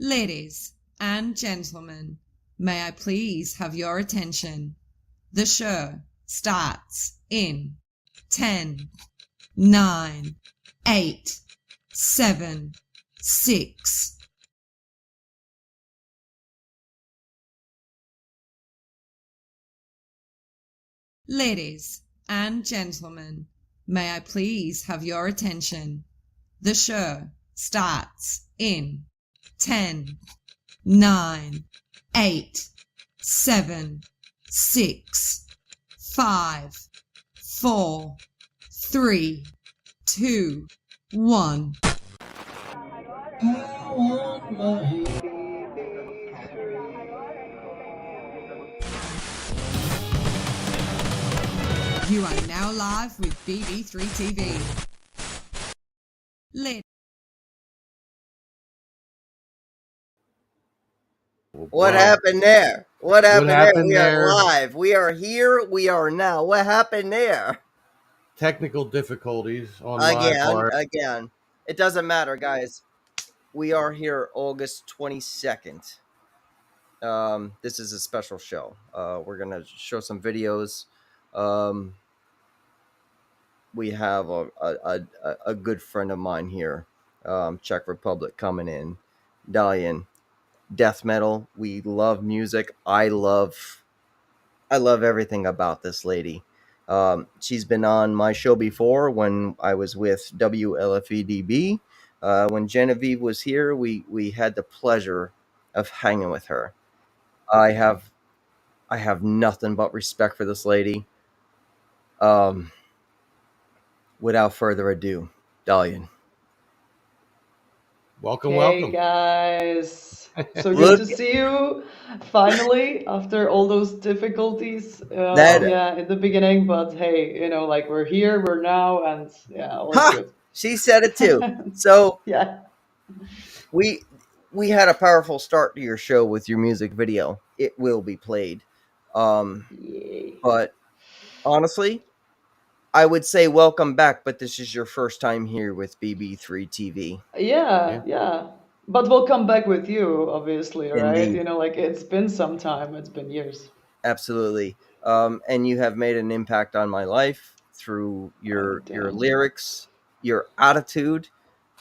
Ladies and gentlemen, may I please have your attention? The show starts in 10, 9, 8, 7, 6. Ladies and gentlemen, may I please have your attention? The show starts in 10, 9, 8, 7, 6, 5, 4, 3, 2, 1. You are now live with BB3 TV. What happened there? What happened there? We there? are live. We are here. We are now. What happened there? Technical difficulties on my part. Again. It doesn't matter, guys. We are here August 22nd. This is a special show. We're going to show some videos. We have a good friend of mine here, Czech Republic, coming in. Dahlien. Death metal. We love music. I love everything about this lady. She's been on my show before when I was with WLFEDB. When Genevieve was here, we had the pleasure of hanging with her. I have nothing but respect for this lady. Without further ado, Dahlien. Welcome, Hey welcome. guys, so good to see you finally after all those difficulties in the beginning, but hey, like we're here, we're now, and all is good. She said it too. So Yeah. we had a powerful start to your show with your music video. It will be played. Yay. But honestly, I would say welcome back, but this is your first time here with BB3 TV. Yeah. But we'll come back with you, obviously, right? Indeed. Like it's been some time, it's been years. Absolutely. And you have made an impact on my life through your lyrics, your attitude,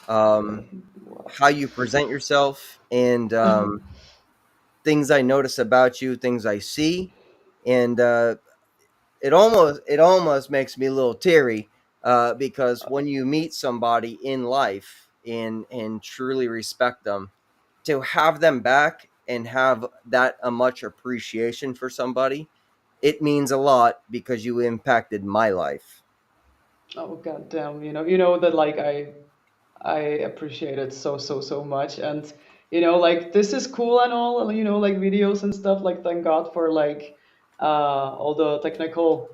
how you present yourself, and things I notice about you, things I see, and it almost makes me a little teary because when you meet somebody in life and truly respect them, to have them back and have that much appreciation for somebody, it means a lot because you impacted my life. Oh goddamn, you know that like I appreciate it so much, and like this is cool and all, like videos and stuff, like thank God for like all the technical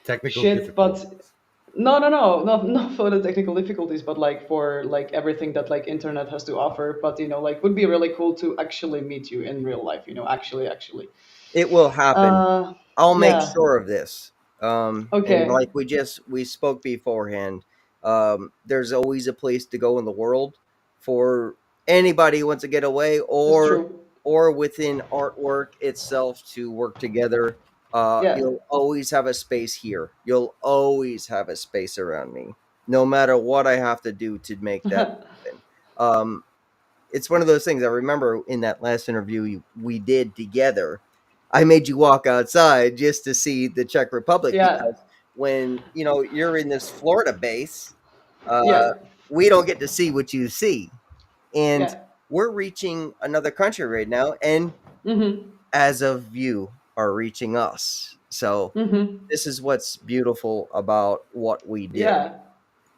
Technical shit, but difficulties. not for the technical difficulties, but like for like everything that like internet has to offer. But like would be really cool to actually meet you in real life, actually. It will happen. I'll make Yeah. sure of this. Okay. And like we spoke beforehand, there's always a place to go in the world for anybody who wants to get away, That's or true. within artwork itself to work together. Yeah. You'll always have a space here. You'll always have a space around me, no matter what I have to do to make that happen. It's one of those things. I remember in that last interview we did together, I made you walk outside just to see the Czech Republic, because when you're in this Florida base, we don't get to see what you see, and we're reaching another country right now, and as of you are reaching us. So this is what's beautiful about what we do.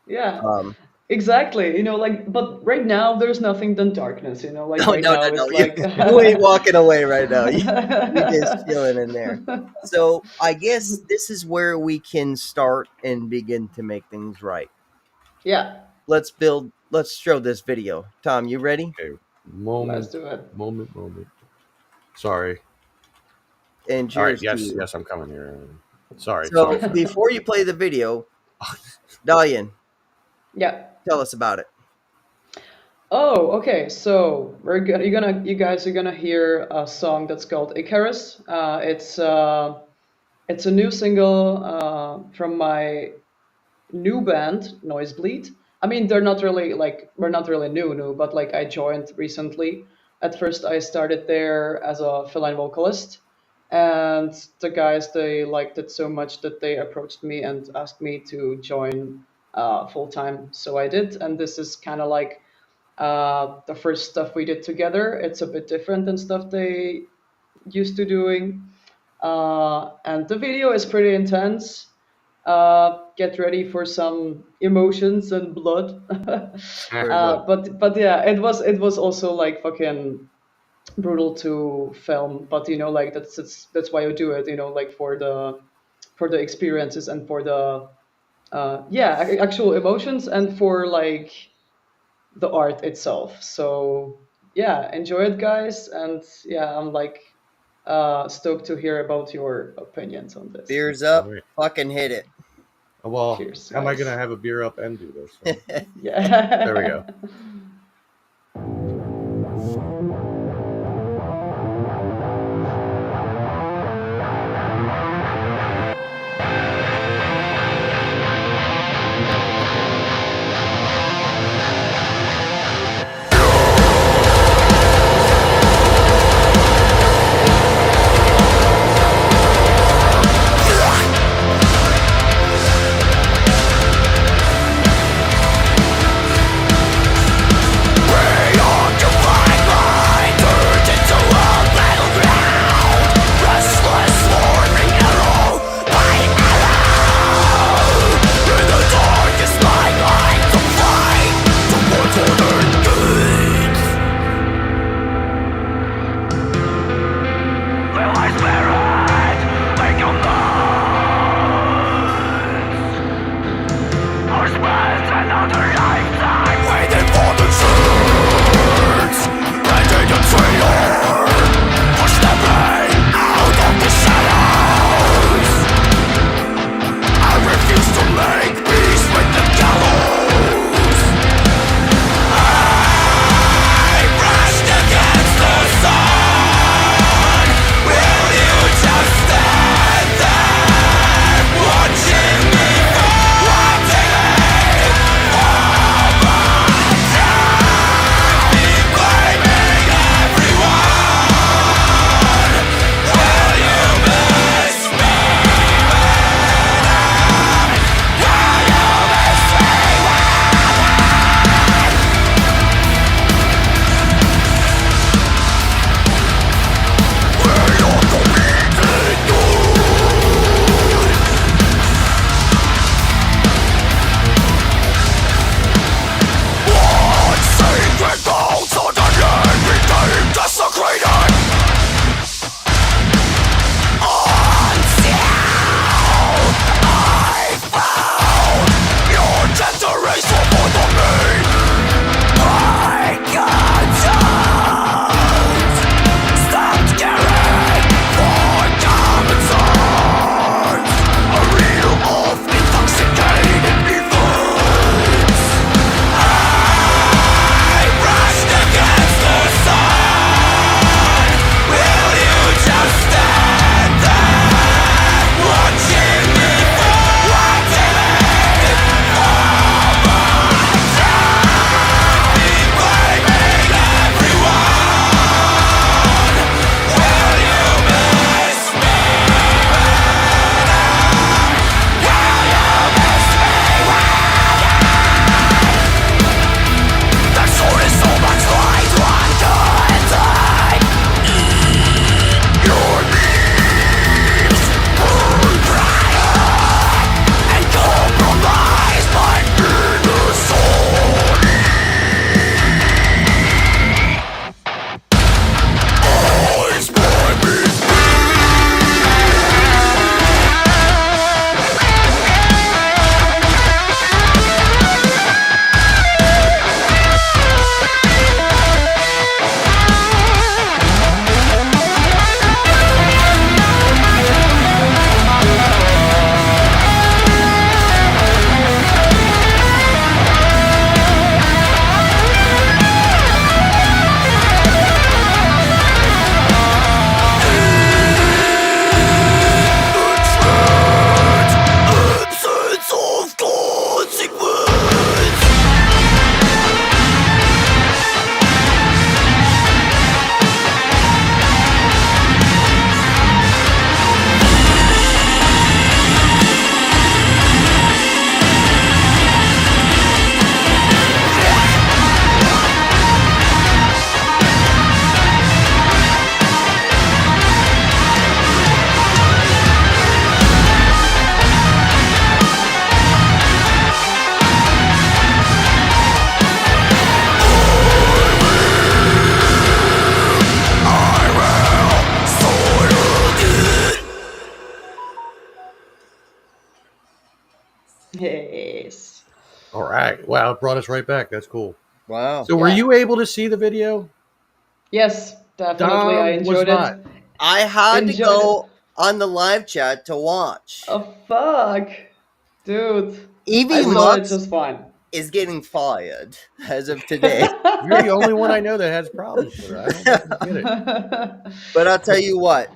Yeah. Exactly. Like, but right now there's nothing than darkness, like No, right now it's like you ain't walking away right now. You're just chilling in there. So I guess this is where we can start and begin to make things right. Yeah. Let's show this video. Tom, you ready? Okay. Let's do it. Moment. Sorry. And all right, cheers to you. Yes, I'm coming here. Sorry. So before you play the video, Dahlien, Yeah. tell us about it. Oh, okay. So you guys are gonna hear a song that's called Icarus. It's a new single from my new band, Noisebleed. I mean, they're not really like we're not really new, but like I joined recently. At first, I started there as a fill-in vocalist, and the guys they liked it so much that they approached me and asked me to join full time. So I did, and this is kind of like the first stuff we did together. It's a bit different than stuff they used to doing, and the video is pretty intense. Get ready for some emotions and blood. Very good. But yeah, it was also like fucking brutal to film. But you know, like that's why you do it. You know, like for the experiences and for the yeah actual emotions and for like the art itself. So yeah, enjoy it, guys, and yeah, I'm like stoked to hear about your opinions on this. Beers up, All right. fucking hit it. Well, Cheers, how am I guys. going to have a beer up and do this? So, Yeah. there we go. Yes. All right. Wow, it brought us right back. That's cool. Wow. So, were Yeah. you able to see the video? Yes, definitely. I Dom was enjoyed not. it. I had to Enjoyed it. go on the live chat to watch. Oh fuck, dude! I Evie saw it Lux just fine. is getting fired as of today. You're the only one I know that has problems with it. I don't fucking get it. But I'll tell you what,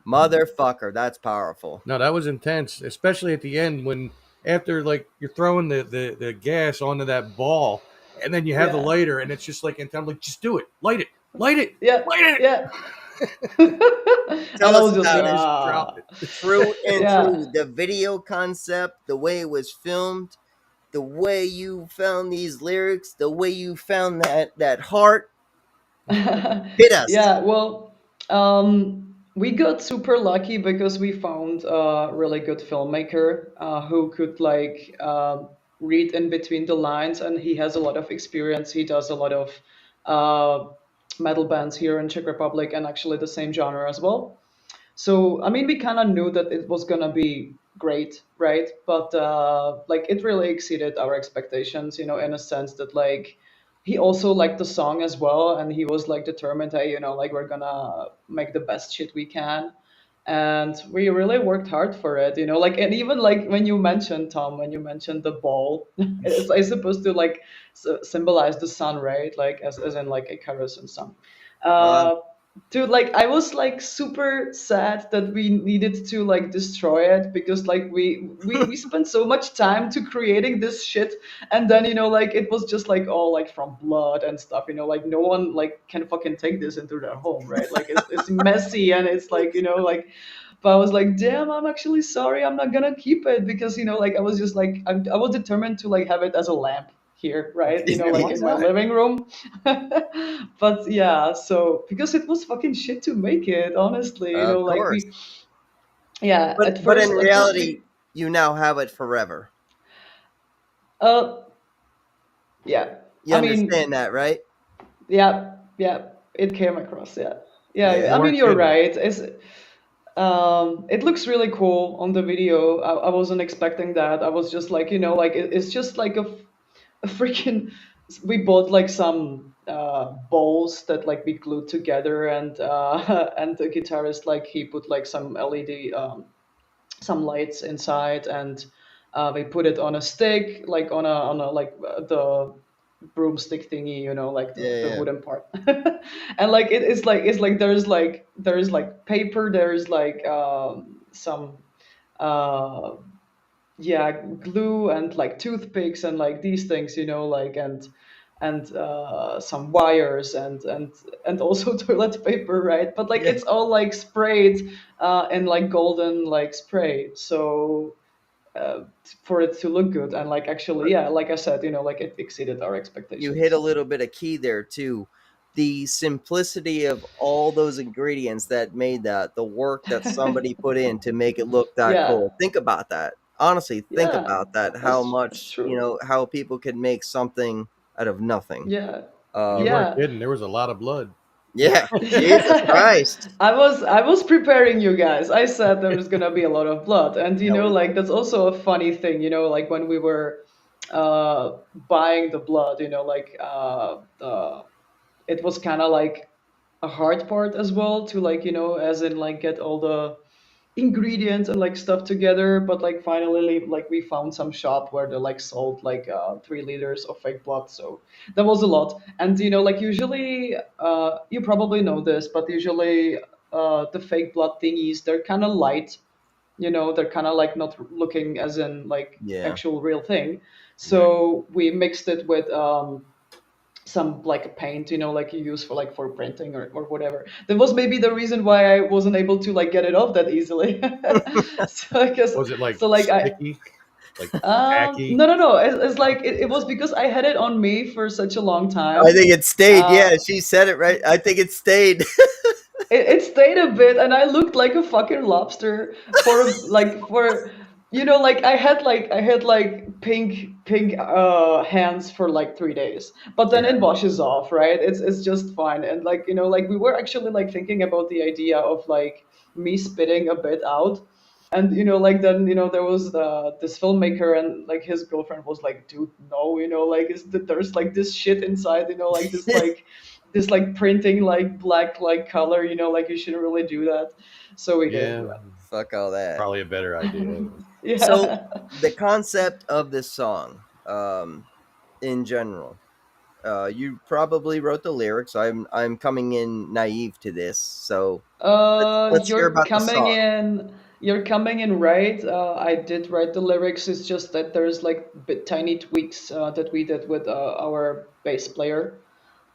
motherfucker, that's powerful. No, that was intense, especially at the end when after like you're throwing the gas onto that ball, and then you have the Yeah. lighter, and it's just like in time, like just do it, light it, Yeah, light it. yeah. Tell And I us was just about like, it. Just drop it. True and Yeah. true. The video concept, the way it was filmed, the way you found these lyrics, the way you found that heart. Hit us. Yeah, well, we got super lucky because we found a really good filmmaker who could like read in between the lines, and he has a lot of experience. He does a lot of uh, metal bands here in Czech Republic, and actually the same genre as well. So I mean, we kind of knew that it was gonna be great, right? But like it really exceeded our expectations, in a sense that like he also liked the song as well, and he was like determined, hey, like we're gonna make the best shit we can. And we really worked hard for it, like, and even like when you mentioned, Tom, when you mentioned the ball, it's supposed to like symbolize the sun, right? Like as in like Icarus and sun. Wow. Uh, Dude, like I was like super sad that we needed to like destroy it because like we spent so much time to creating this shit, and then like it was just like all like from blood and stuff, like no one like can fucking take this into their home, right? Like it's messy, and it's like like, but I was like, damn, I'm actually sorry, I'm not gonna keep it because like I was just like I was determined to like have it as a lamp here, right? Like in my living room. But yeah, so because it was fucking shit to make it, honestly, Of like course. yeah, But at but first, in reality, you now have it forever. uh, yeah, You I mean, understand that, right? yeah, it came across, yeah, Yeah. I mean, weren't you're kidding. right. It looks really cool on the video. I wasn't expecting that. I was just like, like it's just like a freaking. We bought like some bowls that like we glued together, and and the guitarist like he put like some LED, some lights inside, and we put it on a stick, like on a like the broomstick thingy, like the, Yeah, the yeah. wooden part. And like it's like there's like paper, there's like some uh yeah, glue and like toothpicks and like these things, like, and some wires and also toilet paper, right? But like Yeah. it's all like sprayed in like golden like spray, so uh, for it to look good, and like actually, yeah, like I said, like it exceeded our expectations. You hit a little bit of key there too. The simplicity of all those ingredients that made that, the work that somebody put in to make it look that Yeah. cool. Think about that. Honestly, think Yeah, about that. How that's much, true. how people can make something out of nothing. Yeah. You Yeah. weren't kidding. There was a lot of blood. Yeah. Jesus Christ. I was preparing you guys. I said there was gonna be a lot of blood, and Yeah, like that's also a funny thing. Like when we were buying the blood, like it was kind of like a hard part as well to like as in like get all the ingredients and like stuff together. But like finally, like we found some shop where they like sold like 3 liters of fake blood, so that was a lot. And like usually you probably know this, but usually the fake blood thingies, they're kind of light, they're kind of like not looking as in like Yeah. actual real thing. So we mixed it with some like a paint, like you use for like for printing or whatever. That was maybe the reason why I wasn't able to like get it off that easily. So I guess Was it like so like sticky? Like tacky? no, it's like it was because I had it on me for such a long time. I think it stayed. Uh, Yeah, she said it right. I think it stayed. it stayed a bit, and I looked like a fucking lobster for like I had like pink hands for like 3 days, but then it washes off, right? It's just fine. And like like we were actually like thinking about the idea of like me spitting a bit out, And like then there was this filmmaker, and like his girlfriend was like, dude, no, like there's like this shit inside, like this like printing like black like color, like you shouldn't really do that. So we didn't Yeah, do Fuck all that. probably a better idea. it. So Yeah. the concept of this song, in general, you probably wrote the lyrics. I'm coming in naive to this, so let's hear about the song. You're coming in right. I did write the lyrics. It's just that there's like tiny tweaks that we did with our bass player,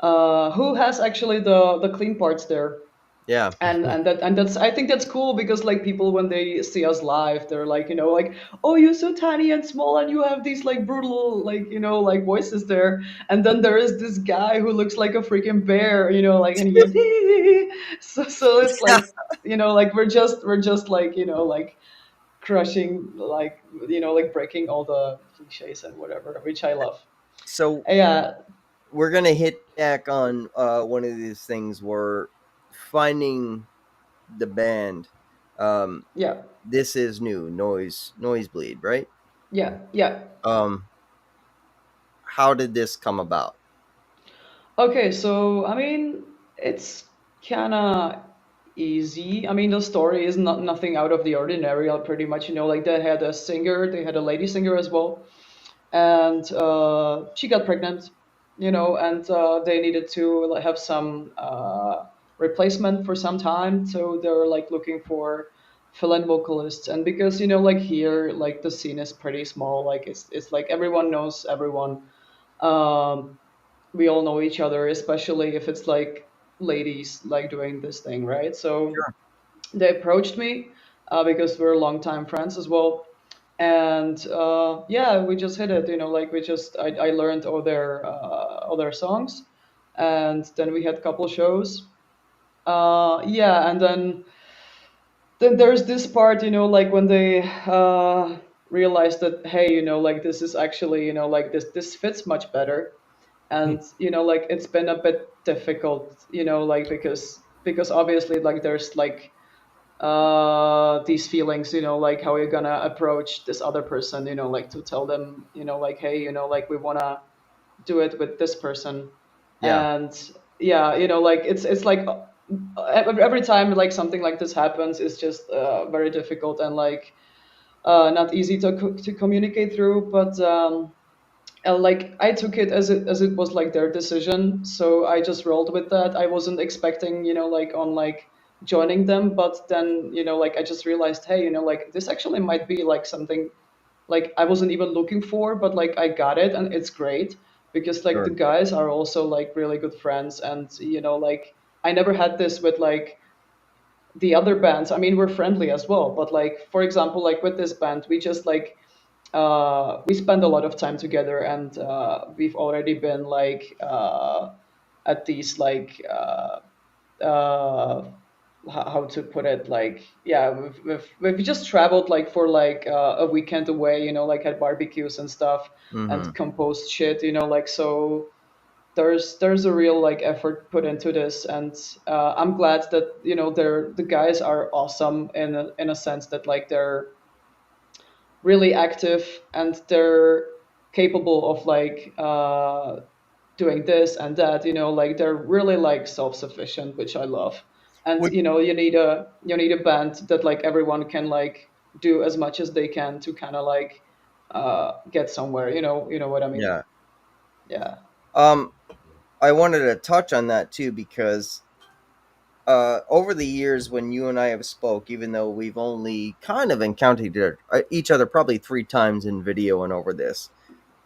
who has actually the clean parts there. Yeah, And that's, I think that's cool, because like people, when they see us live, they're like, like, oh, you're so tiny and small, and you have these like brutal like like voices there. And then there is this guy who looks like a freaking bear, like, and he goes so it's like, like we're just like, like crushing, like, like breaking all the cliches and whatever, which I love. so Yeah. we're gonna hit back on one of these things where finding the band. Yeah. This is new Noisebleed, right? Yeah. How did this come about? Okay, so I mean, it's kind of easy. I mean, the story is not nothing out of the ordinary. I'll pretty much, like they had a singer, they had a lady singer as well, and she got pregnant, and they needed to like, have some replacement for some time, so they were like looking for fill-in vocalists. And because like here, like the scene is pretty small, like it's like everyone knows everyone. Um, we all know each other, especially if it's like ladies like doing this thing, right? So Sure. they approached me because we're longtime friends as well. And yeah, we just hit it, like I learned all their songs, and then we had a couple shows. Yeah, and then there's this part, like when they realized that, hey, like this is actually, like this fits much better. And like it's been a bit difficult, like because obviously like there's like these feelings, like how you're gonna approach this other person, like to tell them, like, hey, like we want to do it with this person. Yeah, And yeah, like it's like every time like something like this happens, it's just very difficult, and like not easy to communicate through. But like I took it as it was like their decision, so I just rolled with that. I wasn't expecting, like on like joining them, but then like I just realized, hey, like this actually might be like something like I wasn't even looking for, but like I got it, and it's great, because like the sure. guys are also like really good friends. And like I never had this with like the other bands. I mean, we're friendly as well, but like for example, like with this band, we just like we spend a lot of time together, and we've already been like at these like uh, how to put it, like yeah, we've just traveled like for like a weekend away, like had barbecues and stuff, Mm-hmm. and composed shit, like so there's a real like effort put into this. And I'm glad that the guys are awesome in a sense that like they're really active, and they're capable of like doing this and that, like they're really like self-sufficient, which I love. And Would you need a band that like everyone can like do as much as they can to kind of like get somewhere, you know what I mean. yeah. Yeah. Um, I wanted to touch on that too because over the years when you and I have spoke, even though we've only kind of encountered each other probably 3 times in video and over this,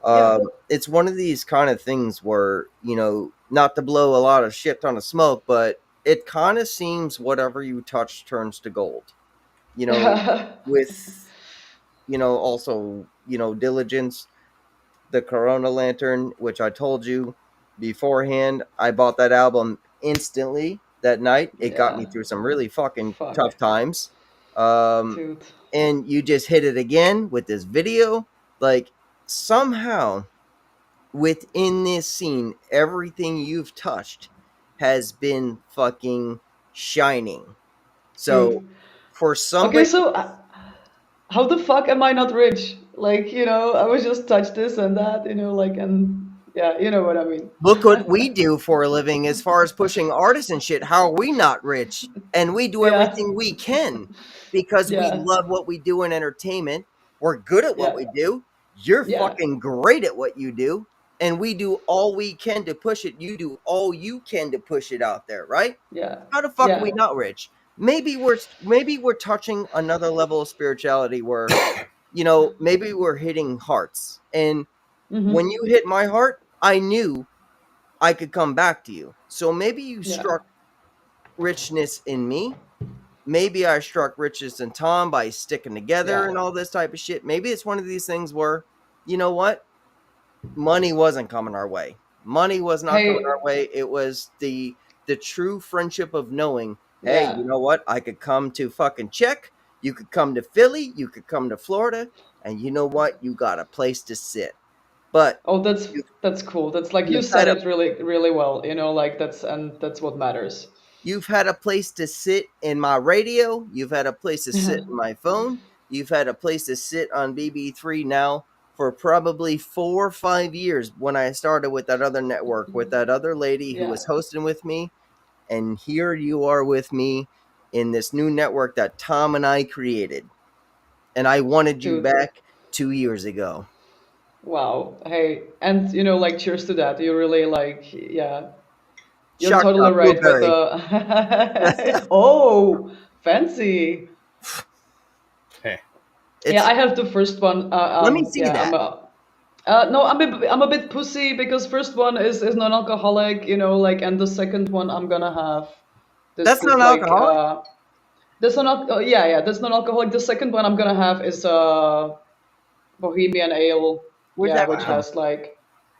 Yeah. it's one of these kind of things where, not to blow a lot of shit ton of smoke, but it kind of seems whatever you touch turns to gold. With, also, diligence, the Corona Lantern, which I told you beforehand, I bought that album instantly that night. It got me Yeah. through some really fucking Fuck, tough times. Um, dude. and you just hit it again with this video. Like, somehow within this scene, everything you've touched has been fucking shining. So Dude. for Okay, somebody, so how the fuck am I not rich? Like, I was just touch this and that, like, and yeah, you know what I mean. Look what we do for a living as far as pushing artists and shit. How are we not rich? And we do Yeah, everything we can because we yeah, love what we do in entertainment. We're good at what yeah, we do. You're yeah, fucking great at what you do. And we do all we can to push it. You do all you can to push it out there, right? yeah, How the fuck are we yeah, not rich? Maybe we're touching another level of spirituality where, maybe we're hitting hearts. And when hmm, you hit my heart, I knew I could come back to you. So maybe you yeah, struck richness in me. Maybe I struck richness in Tom by sticking together yeah. and all this type of shit. Maybe it's one of these things where, you know what? Money wasn't coming our way. Money was not coming Hey, our way. It was the true friendship of knowing, hey, you yeah. know what? I could come to fucking Czech. You could come to Philly. You could come to Florida. And you know what? You got a place to sit. But Oh, that's you've, that's cool. That's like you you've said had a it really, really well. Like that's what matters. You've had a place to sit in my radio. You've had a place to sit in my phone. You've had a place to sit on BB3 now for probably 4 or 5 years when I started with that other network, with that other lady who Yeah, was hosting with me. And here you are with me in this new network that Tom and I created. And I wanted you dude. back 2 years ago. Wow. Hey, and like cheers to that. You really like, yeah. You're Shock totally top, right with blueberry. the. Oh, fancy. Hey, Yeah, It's I have the first one. Let me see Yeah, that. no, I'm a bit pussy because first one is non-alcoholic, like, and the second one I'm gonna have That's this not like alcoholic. this not yeah, yeah, that's non-alcoholic. The second one I'm gonna have is Bohemian Ale, Where's yeah, that which from? has like,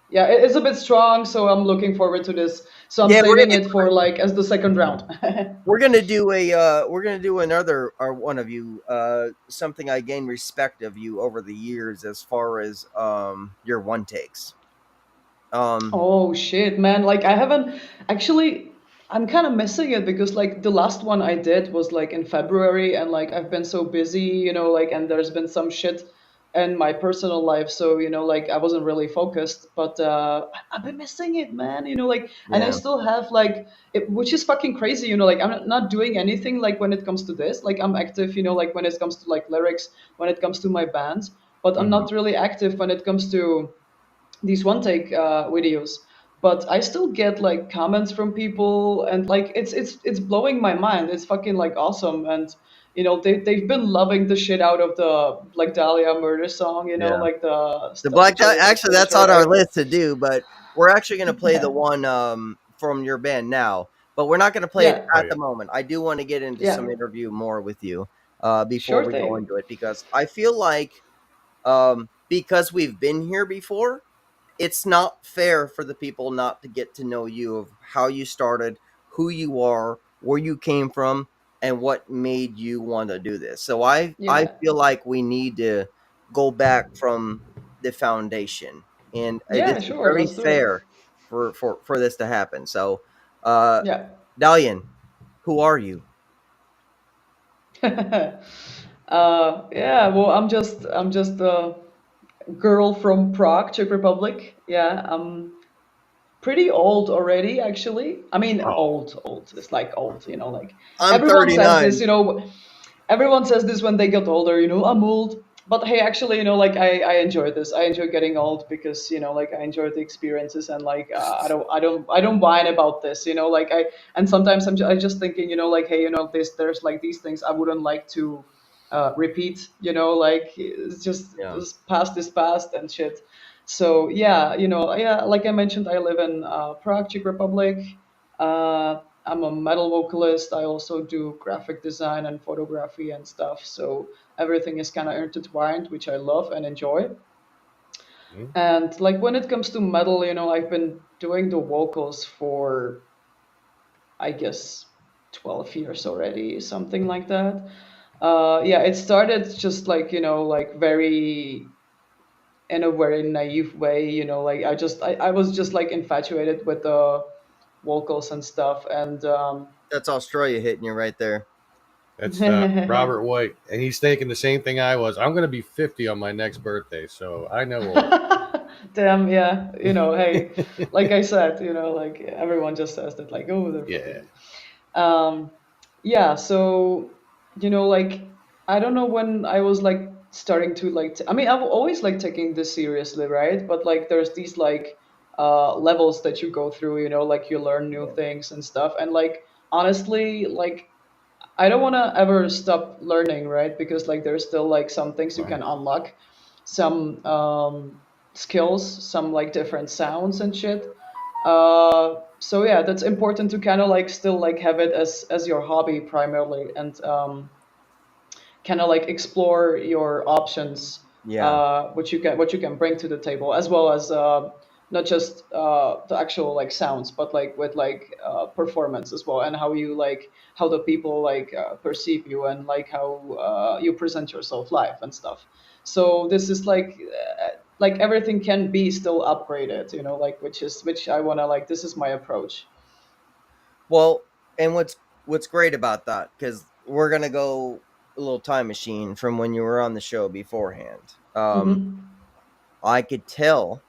yeah, it's a bit strong, so I'm looking forward to this. So I'm Yeah, we're saving gonna it for like as the second round. we're gonna do another or one of you something I gained respect of you over the years as far as your one takes. Um Oh shit, man. Like I haven't actually I'm kind of missing it because like the last one I did was like in February and like I've been so busy, like and there's been some shit in my personal life, so like I wasn't really focused, but I've been missing it, man. Like and I yeah. still have like which is fucking crazy, like I'm not doing anything like when it comes to this. Like I'm active, like when it comes to like lyrics, when it comes to my bands, but I'm Mhm. not really active when it comes to these one take videos, but I still get like comments from people and like it's blowing my mind. It's fucking like awesome. And they've been loving the shit out of the like Dahlia murder song, Yeah. like the The stuff black which tie, I just actually finished that's on our right. list to do, but we're actually going to play the Yeah, one from your band now, but we're not going to play it yeah, oh at yeah. the moment. I do want to get into some yeah, interview more with you before sure we go thing. into it because I feel like because we've been here before, it's not fair for the people not to get to know you of how you started, who you are, where you came from, and what made you want to do this. So I Yeah, feel like we need to go back from the foundation, and yeah, this is sure, very let's do it. fair for this to happen. So, uh, Yeah. Dahlien, who are you? Yeah, well, I'm just a girl from Prague, Czech Republic. Yeah, I'm pretty old already, actually. I mean, Oh, old. It's like old, like I'm everyone says this, 39. everyone says this when they get older, I'm old. But hey, actually, like I enjoy this. I enjoy getting old because, like I enjoy the experiences and like I don't whine about this, like and sometimes I just thinking, like, hey, there's like these things I wouldn't like to repeat, like it's Yeah, just past is past and shit. So yeah, yeah, like I mentioned, I live in Prague, Czech Republic. I'm a metal vocalist. I also do graphic design and photography and stuff. So everything is kind of intertwined, which I love and enjoy. mm, And like when it comes to metal, I've been doing the vocals for, I guess, 12 years already, something like that. Yeah, it started just like, like very in a very naive way, like I was just like infatuated with the vocals and stuff. And that's Australia hitting you right there. That's Robert White, and he's thinking the same thing I was. I'm going to be 50 on my next birthday, so I know. Damn, yeah. Hey, like I said, like everyone just says that, like, oh, they're Yeah. 50. Yeah, so, like, I don't know when I was like starting to like, I mean, I've always like taking this seriously, right? But like, there's these like levels that you go through, like you learn new things and stuff. And like, honestly, like, I don't want to ever stop learning, right? Because like, there's still like some things you can unlock, some skills, some like different sounds and shit. So yeah, that's important to kind of like still like have it as your hobby primarily, and kind of like explore your options, Yeah. what you can bring to the table, as well as not just the actual like sounds, but like with like performance as well, and how the people like perceive you, and like how you present yourself live and stuff. So this is like everything can be still upgraded, like which I want to like, this is my approach. Well, and what's great about that, because we're gonna go a little time machine from when you were on the show beforehand. I could tell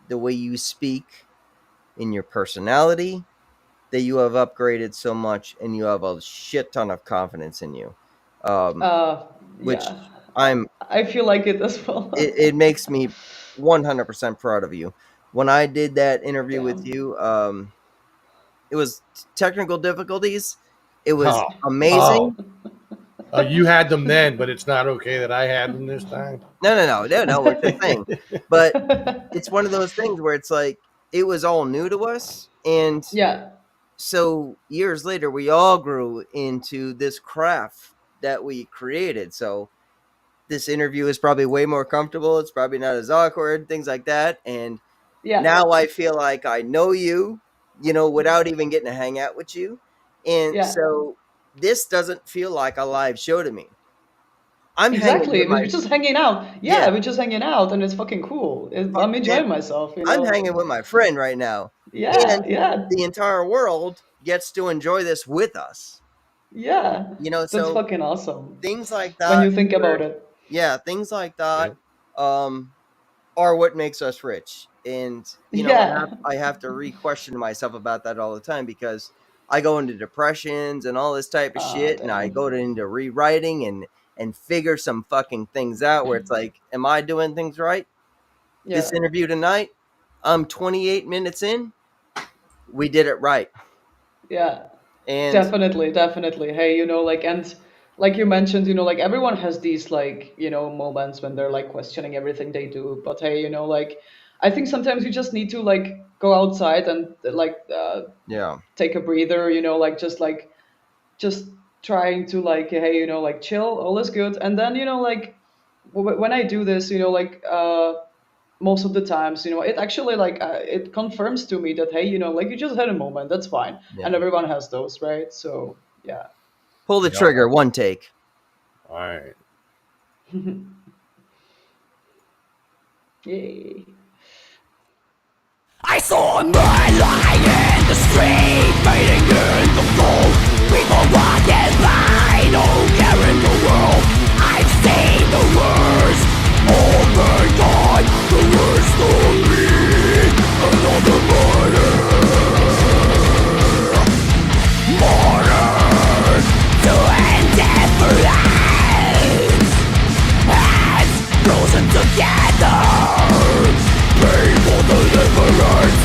the way you speak, in your personality, that you have upgraded so much, and you have a shit ton of confidence in you. Which yeah, I feel like it as well. it makes me 100% proud of you. When I did that interview with you, it was technical difficulties. It was amazing. You had them then, but it's not okay that I had them this time. No. We're just saying. But it's one of those things where it's like, it was all new to us. And yeah, so years later, we all grew into this craft that we created. So this interview is probably way more comfortable. It's probably not as awkward, things like that. And yeah, now I feel like I know you, without even getting to hang out with you. And yeah. so this doesn't feel like a live show to me. I'm Exactly. We're just hanging out. Yeah, we're just hanging out, and it's fucking cool. I'm enjoying myself. I'm hanging with my friend right now. Yeah, and yeah. the entire world gets to enjoy this with us. Yeah. That's so fucking awesome. Things like that. When you think about it. Yeah, things like that are what makes us rich. And, I have to re-question myself about that all the time, because I go into depressions and all this type of shit, damn. and I go into rewriting and figure some fucking things out where it's like, am I doing things right? Yeah. This interview tonight, I'm 28 minutes in. We did it right. Yeah. And definitely. Hey, and like you mentioned, like everyone has these like, moments when they're like questioning everything they do. But hey, like I think sometimes you just need to like go outside and like take a breather, like just trying to like, hey, like chill, all is good. And then, like when I do this, like most of the times, it actually like it confirms to me that, hey, like you just had a moment, that's fine. And everyone has those, right? So yeah. Pull the trigger, one take. All right. Yay. I saw a man lying in the street, fading in the cold. People walking by, no care in the world. I've seen the worst, all mankind, the worst of me. Another murder, murder to indifference, hands frozen together. Pay for deliverance.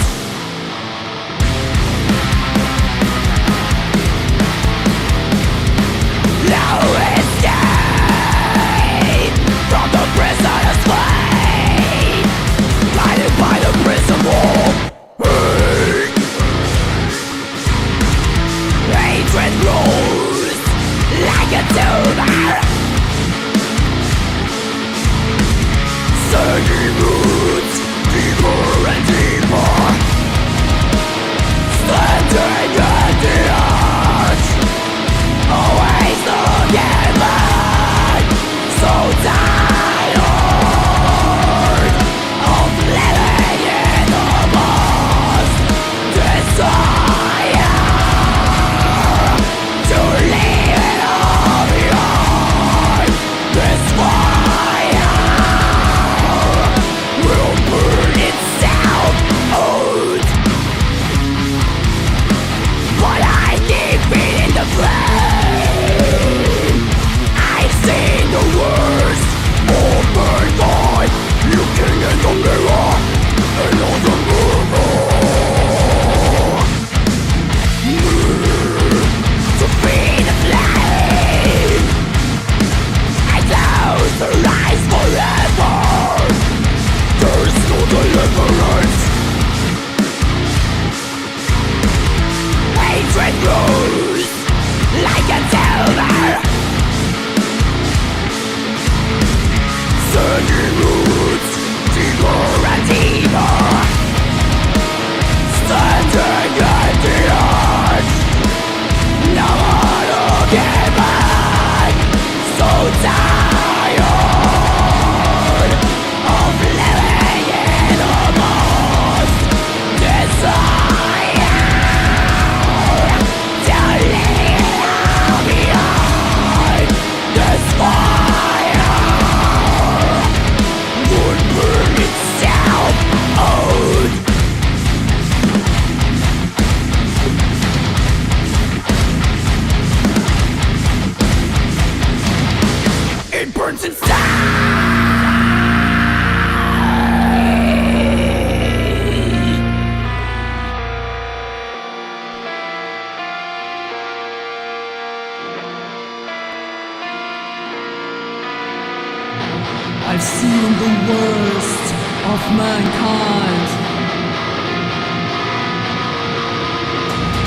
I've seen the worst of mankind.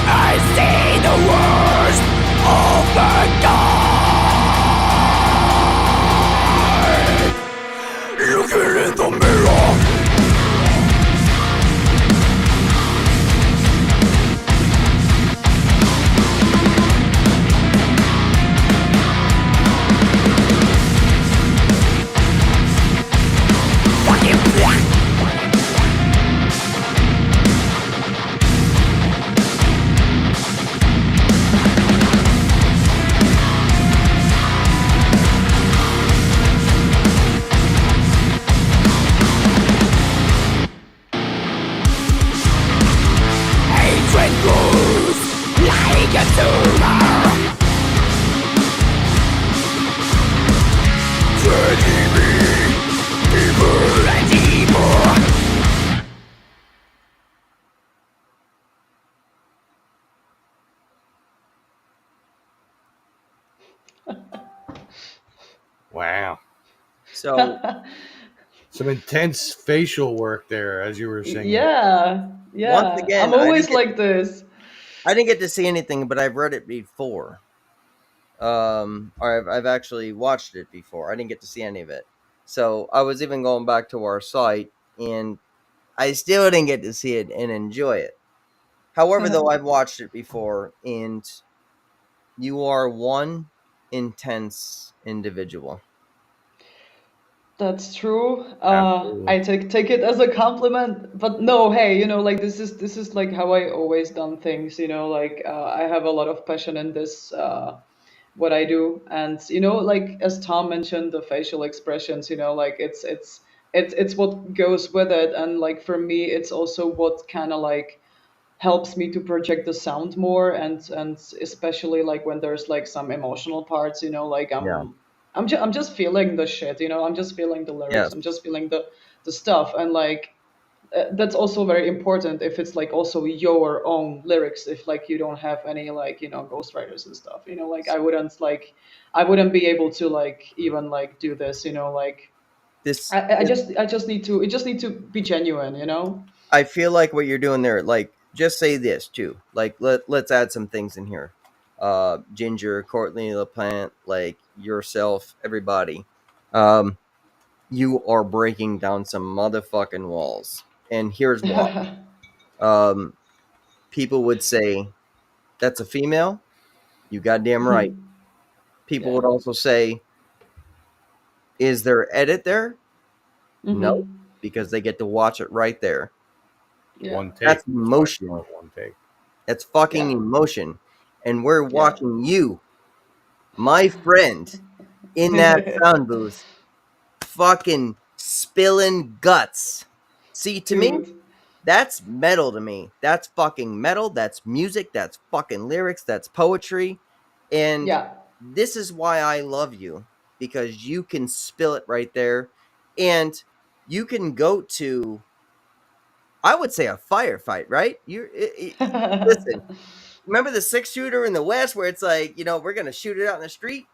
I see the worst of mankind. Looking in the mirror. Hatred grows like a tumor, turning me deeper and deeper. Wow. So Some intense facial work there as you were singing. Yeah, once again, I'm always like this. I didn't get to see anything, but I've read it before. Or I've actually watched it before. I didn't get to see any of it. So I was even going back to our site, and I still didn't get to see it and enjoy it. However, though, I've watched it before, and you are one intense individual. That's true. Absolutely. I take it as a compliment, but no, hey, like this is like how I always done things, like I have a lot of passion in this what I do, and like as Tom mentioned, the facial expressions, like it's what goes with it, and like for me, it's also what kind of like helps me to project the sound more, and especially like when there's like some emotional parts, like Yeah. I'm just feeling the shit, I'm just feeling the lyrics, Yes. I'm just feeling the stuff, and like that's also very important if it's like also your own lyrics, if like you don't have any like ghostwriters and stuff, like I wouldn't be able to like even like do this, like This, I just need to, it just need to be genuine, I feel like what you're doing there, like, just say this too. Like, let's add some things in here. Ginger, Courtney LaPlante, like yourself, everybody. You are breaking down some motherfucking walls. And here's why. People would say, that's a female. You goddamn right. People would also say, is there edit there? No, because they get to watch it right there. Yeah. One take. That's emotion. One take. That's fucking Yeah. emotion. And we're watching you, my friend, in that sound booth, fucking spilling guts. See, to me, Dude. that's metal to me. That's fucking metal. That's music. That's fucking lyrics. That's poetry. And Yeah. this is why I love you, because you can spill it right there. And you can go to, I would say, a firefight, right? Listen, remember the 6-shooter in the West where it's like, we're going to shoot it out in the street?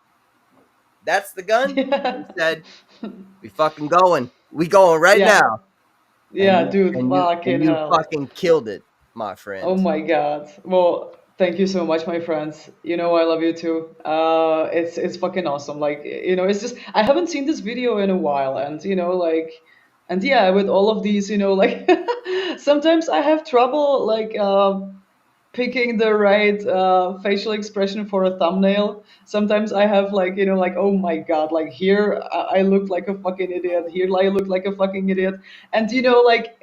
That's the gun? Yeah. He said, we fucking going. We going right Yeah. now. Yeah, And dude, and fucking you hell. fucking killed it, my friend. Oh my God. Well, thank you so much, my friends. I love you too. It's fucking awesome. Like, it's just I haven't seen this video in a while, and like, and yeah, with all of these, like, sometimes I have trouble like picking the right facial expression for a thumbnail. Sometimes I have like, like, oh my God, like here I look like a fucking idiot. Here I look like a fucking idiot. And like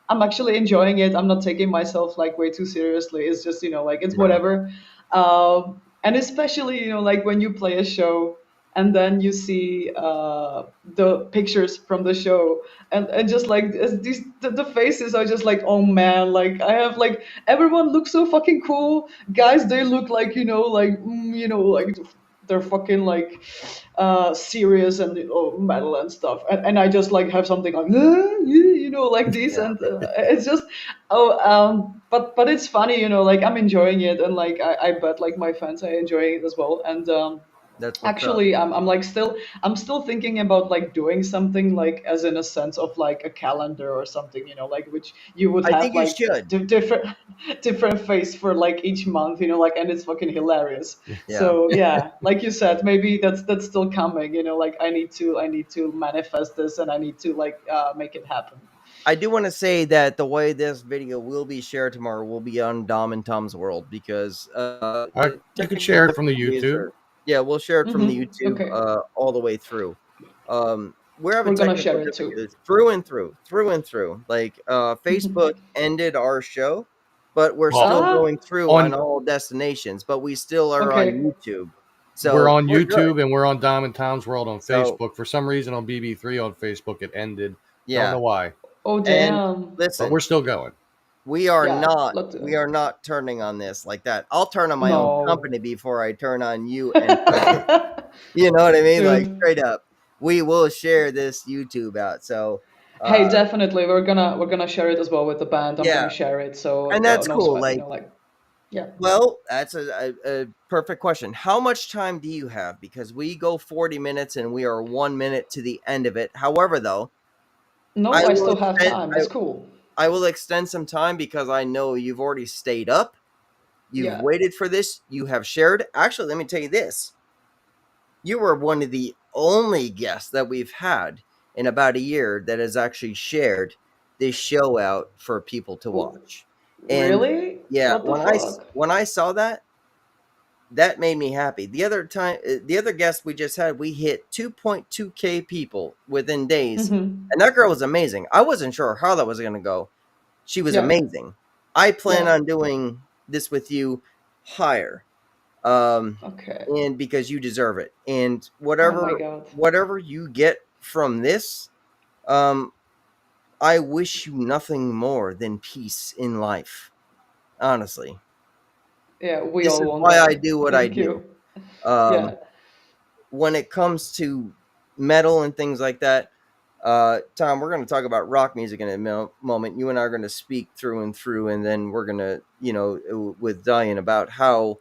I'm actually enjoying it. I'm not taking myself like way too seriously. It's just, like it's whatever. And especially, like when you play a show and then you see the pictures from the show, and just like the faces are just like, oh man, like I have like everyone looks so fucking cool. Guys, they look like, like like they're fucking like serious and metal and stuff, and I just like have something like like this, and it's just but it's funny, like I'm enjoying it, and like I bet like my fans are enjoying it as well, and That's what's up. Actually, I'm still thinking about like doing something like as in a sense of like a calendar or something, like which you would I have think you like should. different different face for like each month, like, and it's fucking hilarious. Yeah. So yeah, like you said, maybe that's still coming, like I need to manifest this, and I need to like make it happen. I do want to say that the way this video will be shared tomorrow will be on Dom and Tom's World because the You could technical share it from the difficulties YouTube. are. Yeah, we'll share it from the YouTube Okay, all the way through. We're having we're gonna technical share it too. difficulties through and through, through and through. Like Facebook ended our show, but we're Well, still Ah, going through on on all destinations. But we still are on okay. YouTube, we're so on we're good. YouTube and we're on Dom and Tom's World on So Facebook. For some reason, on BB3 on Facebook, it ended. Don't yeah, know why, Oh and damn. but listen, we're still going. we are Yeah, not let's we are not turning on this like that. I'll turn on my own no. company before I turn on you and Facebook. You know what I mean? Yeah. Like straight up. We will share this YouTube out. So Hey, uh definitely, we're gonna share it as well with the band. I'm yeah, gonna share it, so and that's no cool. sweat, Like, like, yeah. well, that's a perfect question. How much time do you have? Because we go 40 minutes and we are 1 minute to the end of it. However, though, No, I I will still have extend time. It's cool. I will extend some time because I know you've already stayed up. You've Yeah. waited for this. You have shared. Actually, let me tell you this. You were one of the only guests that we've had in about a year that has actually shared this show out for people to W- watch. And Really? yeah, What the fuck? when I saw that, that made me happy. The other guest we just had, we hit 2.2K people within days, Mm-hmm. and that girl was amazing. I wasn't sure how that was going to go. She was Yeah. amazing. I plan Yeah. on doing this with you higher, um, Okay. and because you deserve it. And Oh my God. whatever you get from this, um, I wish you nothing more than peace in life. Honestly, Yeah, we this all is want why I that. do what I Thank do. you. Um, Yeah. when it comes to metal and things like that, Tom, we're going to talk about rock music in a moment. You and I are going to speak through and through, and then we're going to, with Dahlien about how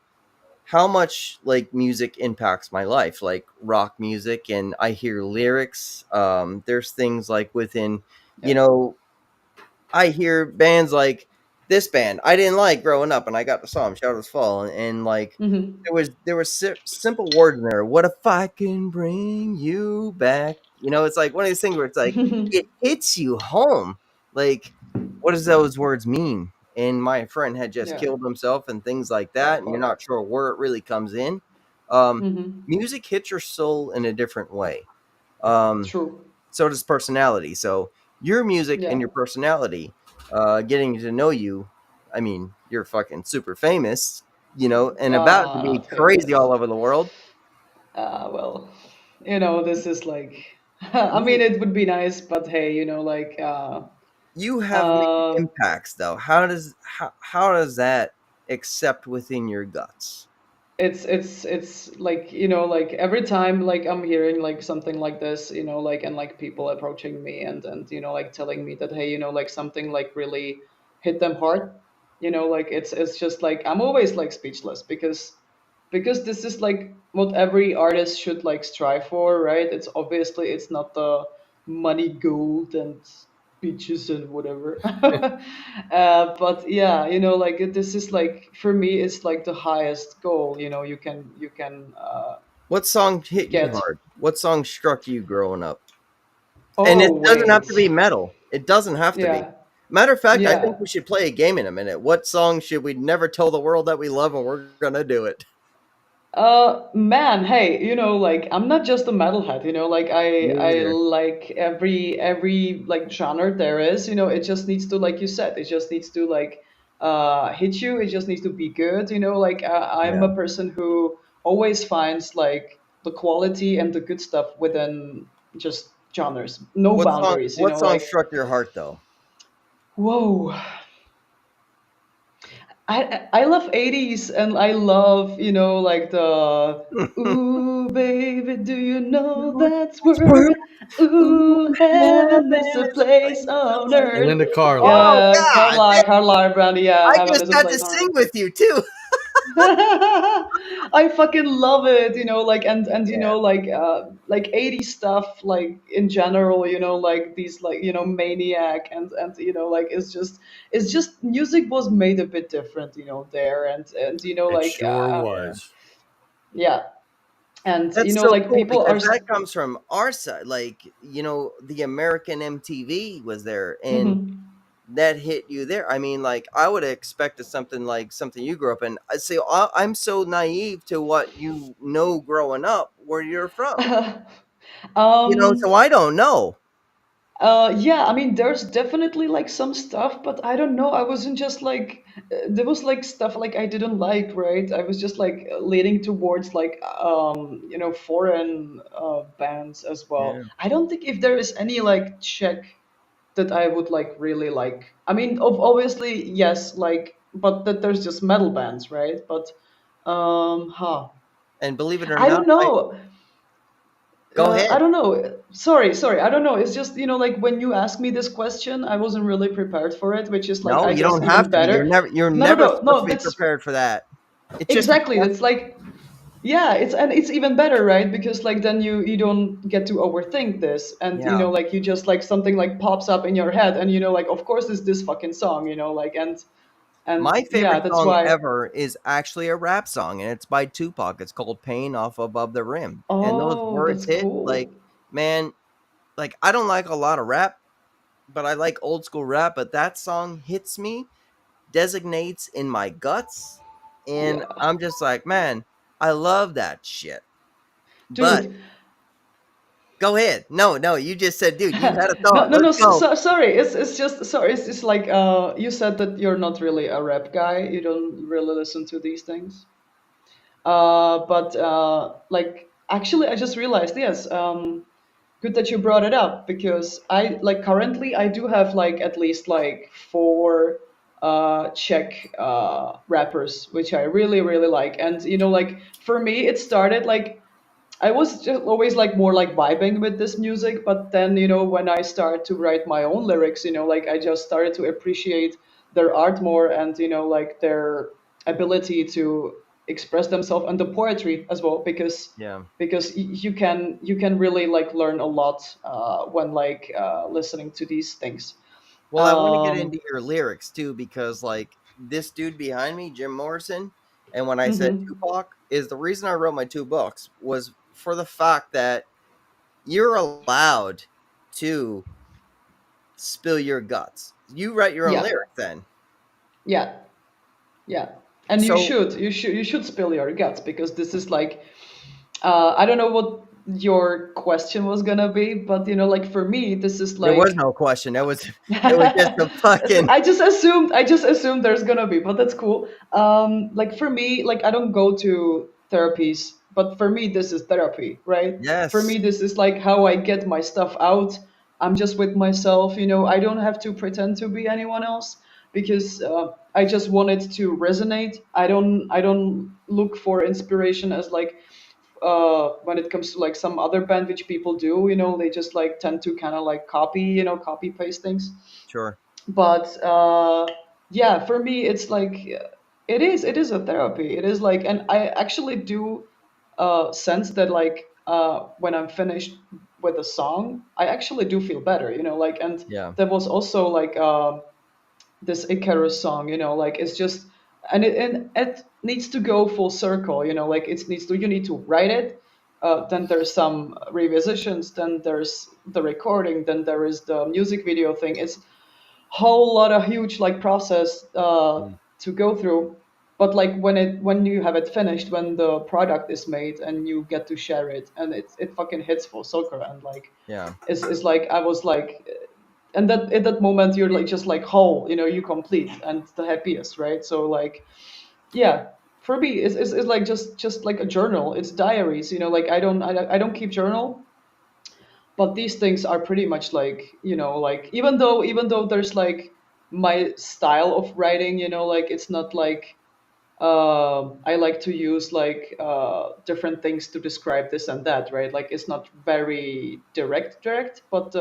much like music impacts my life, like rock music, and I hear lyrics. There's things like within, you Yeah. know, I hear bands like this band I didn't like growing up, and I got to saw them, Shadows Fall, and like Mm-hmm. there was simple words in there. What if I can bring you back? It's like one of these things where it's like it hits you home. Like, what does those words mean? And my friend had just Yeah. killed himself and things like Oh that, and you're fuck. not sure where it really comes in. Um, Mm-hmm. music hits your soul in a different way. Um, True. so does personality. So your music and Yeah. your personality, getting to know you, I mean, you're fucking super famous, and about to be crazy Famous. all over the world. Well, this is like, I mean, You it would be nice, but hey, like, you have made uh, impacts though. How does that accept within your guts? it's like, like every time like I'm hearing like something like this, like, and like people approaching me and like telling me that, hey, like something like really hit them hard, like it's just like I'm always like speechless because this is like what every artist should like strive for, right? It's obviously it's not the money, gold, and beaches and whatever. But yeah, like this is like for me, it's like the highest goal. You can What song hit you get. hard? What song struck you growing up? And Oh it doesn't have wait, to be metal. It doesn't have to be. yeah, Matter of fact, I think yeah. we should play a game in a minute. What song should we never tell the world that we love, and we're gonna do it? Man, hey, like I'm not just a metalhead, like I Me I either. like every like genre there is, it just needs to, like you said, it just needs to like hit you, it just needs to be good, like I'm Yeah. a person who always finds like the quality and the good stuff within just genres, no What song? boundaries, What song like struck your heart though? whoa. I love 80s, and I love, like the ooh baby, do you know that's word? Ooh, heaven is a place on And earth. then the car, like, Oh Yeah, God! Carlisle Brandy, yeah, I heaven just is a had to place on earth. sing with you too. I fucking love it, like and Yeah, like 80s stuff, like in general, like these, like, Maniac, and like it's just music was made a bit different, there, and It like sure was. yeah, and that's so like cool people are because that comes from our side. Like, the American MTV was there, and Mhm. that hit you there. I mean, like, I would have expected something like something you grew up in. I say I'm so naive to what growing up where you're from. So um I don't know. Yeah, I mean, there's definitely like some stuff, but I don't know. I wasn't just like, there was like stuff like I didn't like, right? I was just like leaning towards like, foreign bands as well. Yeah. I don't think if there is any like Czech that I would like really like. I mean, obviously, yes, like, but that there's just metal bands, right? But, huh. And believe it or I not, don't know. go I ahead. don't know. Sorry. I don't know. It's just, like when you ask me this question, I wasn't really prepared for it, which is like, No, I you guess, don't even have to be. You're better. never you're No, no, never no, supposed to no. be That's prepared for that. It's just exactly. That's like, yeah. It's even better, right? Because like then you don't get to overthink this, and yeah. like you just like something like pops up in your head, and like of course it's this fucking song, like and My yeah, favorite that's song why. ever is actually a rap song, and it's by Tupac. It's called "Pain" off Above the Rim, and those Oh, words that's hit like, cool. man. Like, I don't like a lot of rap, but I like old school rap. But that song hits me, designates in my guts, and Yeah, I'm just like, man, I love that shit. But dude. go ahead. No, no, you just said, dude, you had a No, thought. no, no. Let's go. Sorry. It's just sorry. It's just like you said that you're not really a rap guy. You don't really listen to these things. But like actually, I just realized. Yes. Good that you brought it up because I like currently I do have like at least like four Czech rappers which I really like, and like for me it started like I was just always like more like vibing with this music, but then when I started to write my own lyrics, like I just started to appreciate their art more, and like their ability to express themselves and the poetry as well, because Yeah. you can really like learn a lot when like listening to these things. Well, I want to get Um, into your lyrics too, because like this dude behind me, Jim Morrison, and when I said mhm. Tupac, is the reason I wrote my two books was for the fact that you're allowed to spill your guts. You write your own Yeah, lyrics then. yeah, yeah. And you So should, you should spill your guts, because this is like I don't know what your question was gonna be, but like for me, this is there was like no question. It was just a fucking I just assumed there's gonna be, but that's cool. Like for me, like I don't go to therapies, but for me this is therapy, right? For yes. me this is like how I get my stuff out. I'm just with myself, I don't have to pretend to be anyone else, because I just want it to resonate. I don't look for inspiration as like when it comes to like some other band which people do, they just like tend to kind of like copy paste things. Sure. But yeah, for me it's like it is a therapy. It is like, and I actually do sense that like when I'm finished with a song, I actually do feel better, like, and Yeah. there was also like this Icarus song, like it's just, and it needs to go full circle, like it needs to, you need to write it, then there's some revisions, then there's the recording, then there is the music video thing. It's whole lot of huge like process Mm. to go through. But like when you have it finished, when the product is made and you get to share it, and it fucking hits full circle, and like Yeah. it's like I was like, and that at that moment you're like just like whole, you complete and the happiest, right? So like yeah, for me it's like just like a journal. It's diaries, like I don't keep journal, but these things are pretty much like, like even though there's like my style of writing, like it's not like I like to use like different things to describe this and that, right? Like it's not very direct, but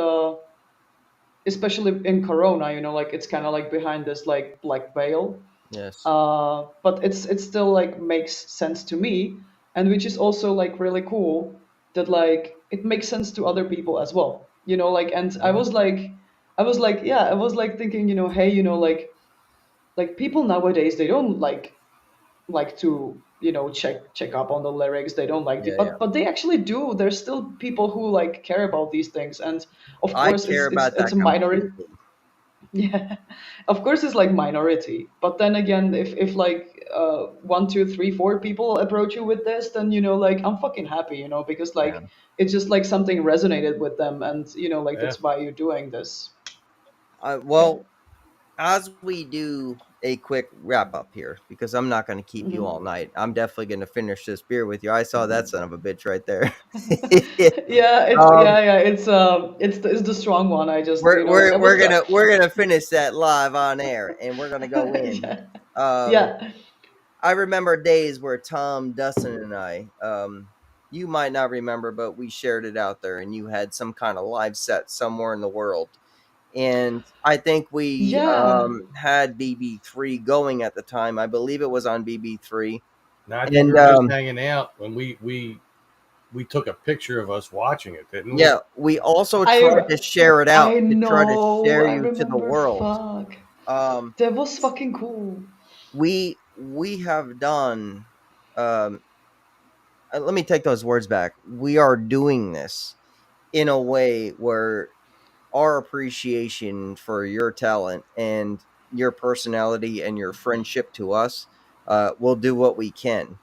especially in Corona, like it's kind of like behind this like black veil. Yes. But it's still like makes sense to me, and which is also like really cool that like it makes sense to other people as well, you know, like. And Mhm. I was like thinking, you know, hey, you know, like people nowadays, they don't like to, you know, check up on the lyrics, they don't like the, Yeah, yeah. but they actually do. There's still people who like care about these things, and of I course care it's about it's that a minority. completely. Yeah, of course it's like minority, but then again, if like one, two, three, four people approach you with this, then you know, like I'm fucking happy, you know, because Yeah. like it's just like something resonated with them, and you know, like Yeah. that's why you're doing this. Yeah. Well, as we do a quick wrap up here, because I'm not going to keep you Hmm. all night. I'm definitely going to finish this beer with you. I saw that son of a bitch right there. Yeah, um, it's the strong one. I just, you know, I was we're gonna finish that live on air, and we're gonna go in. yeah, Um, yeah. I remember days where Tom, Dustin, and I, you might not remember, but we shared it out there, and you had some kind of live set somewhere in the world. And I think we Yeah. had BB3 going at the time. I believe it was on BB3. Now I think we And were just hanging out when we took a picture of us watching it, didn't we? yeah, we also tried I to share it out I to try to know. share I you to the remember. world. Fuck. Um, That was fucking cool. we have done let me take those words back. We are doing this in a way where our appreciation for your talent and your personality and your friendship to us, we'll do what we can.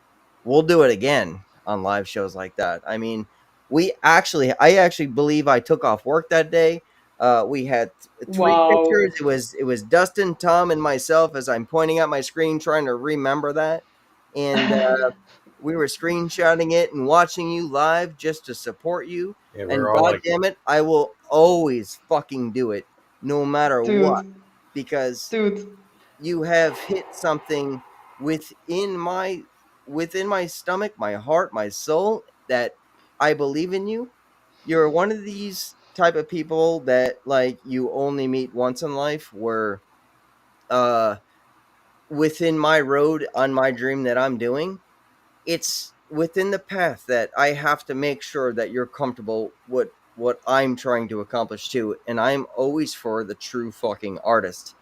We'll do it again on live shows like that. I mean, I actually believe I took off work that day. We had three pictures. Wow. It was Dustin, Tom, and myself as I'm pointing at my screen trying to remember that. And we were screenshotting it and watching you live just to support you. Yeah, we And were all god like, damn it, I will always fucking do it no matter what, Dude, because dude. you have hit something within my within my stomach, my heart, my soul, that I believe in you. You're one of these type of people that like you only meet once in life, where uh within my road on my dream that I'm doing, it's within the path that I have to make sure that you're comfortable with what I'm trying to accomplish too. And I'm always for the true fucking artist.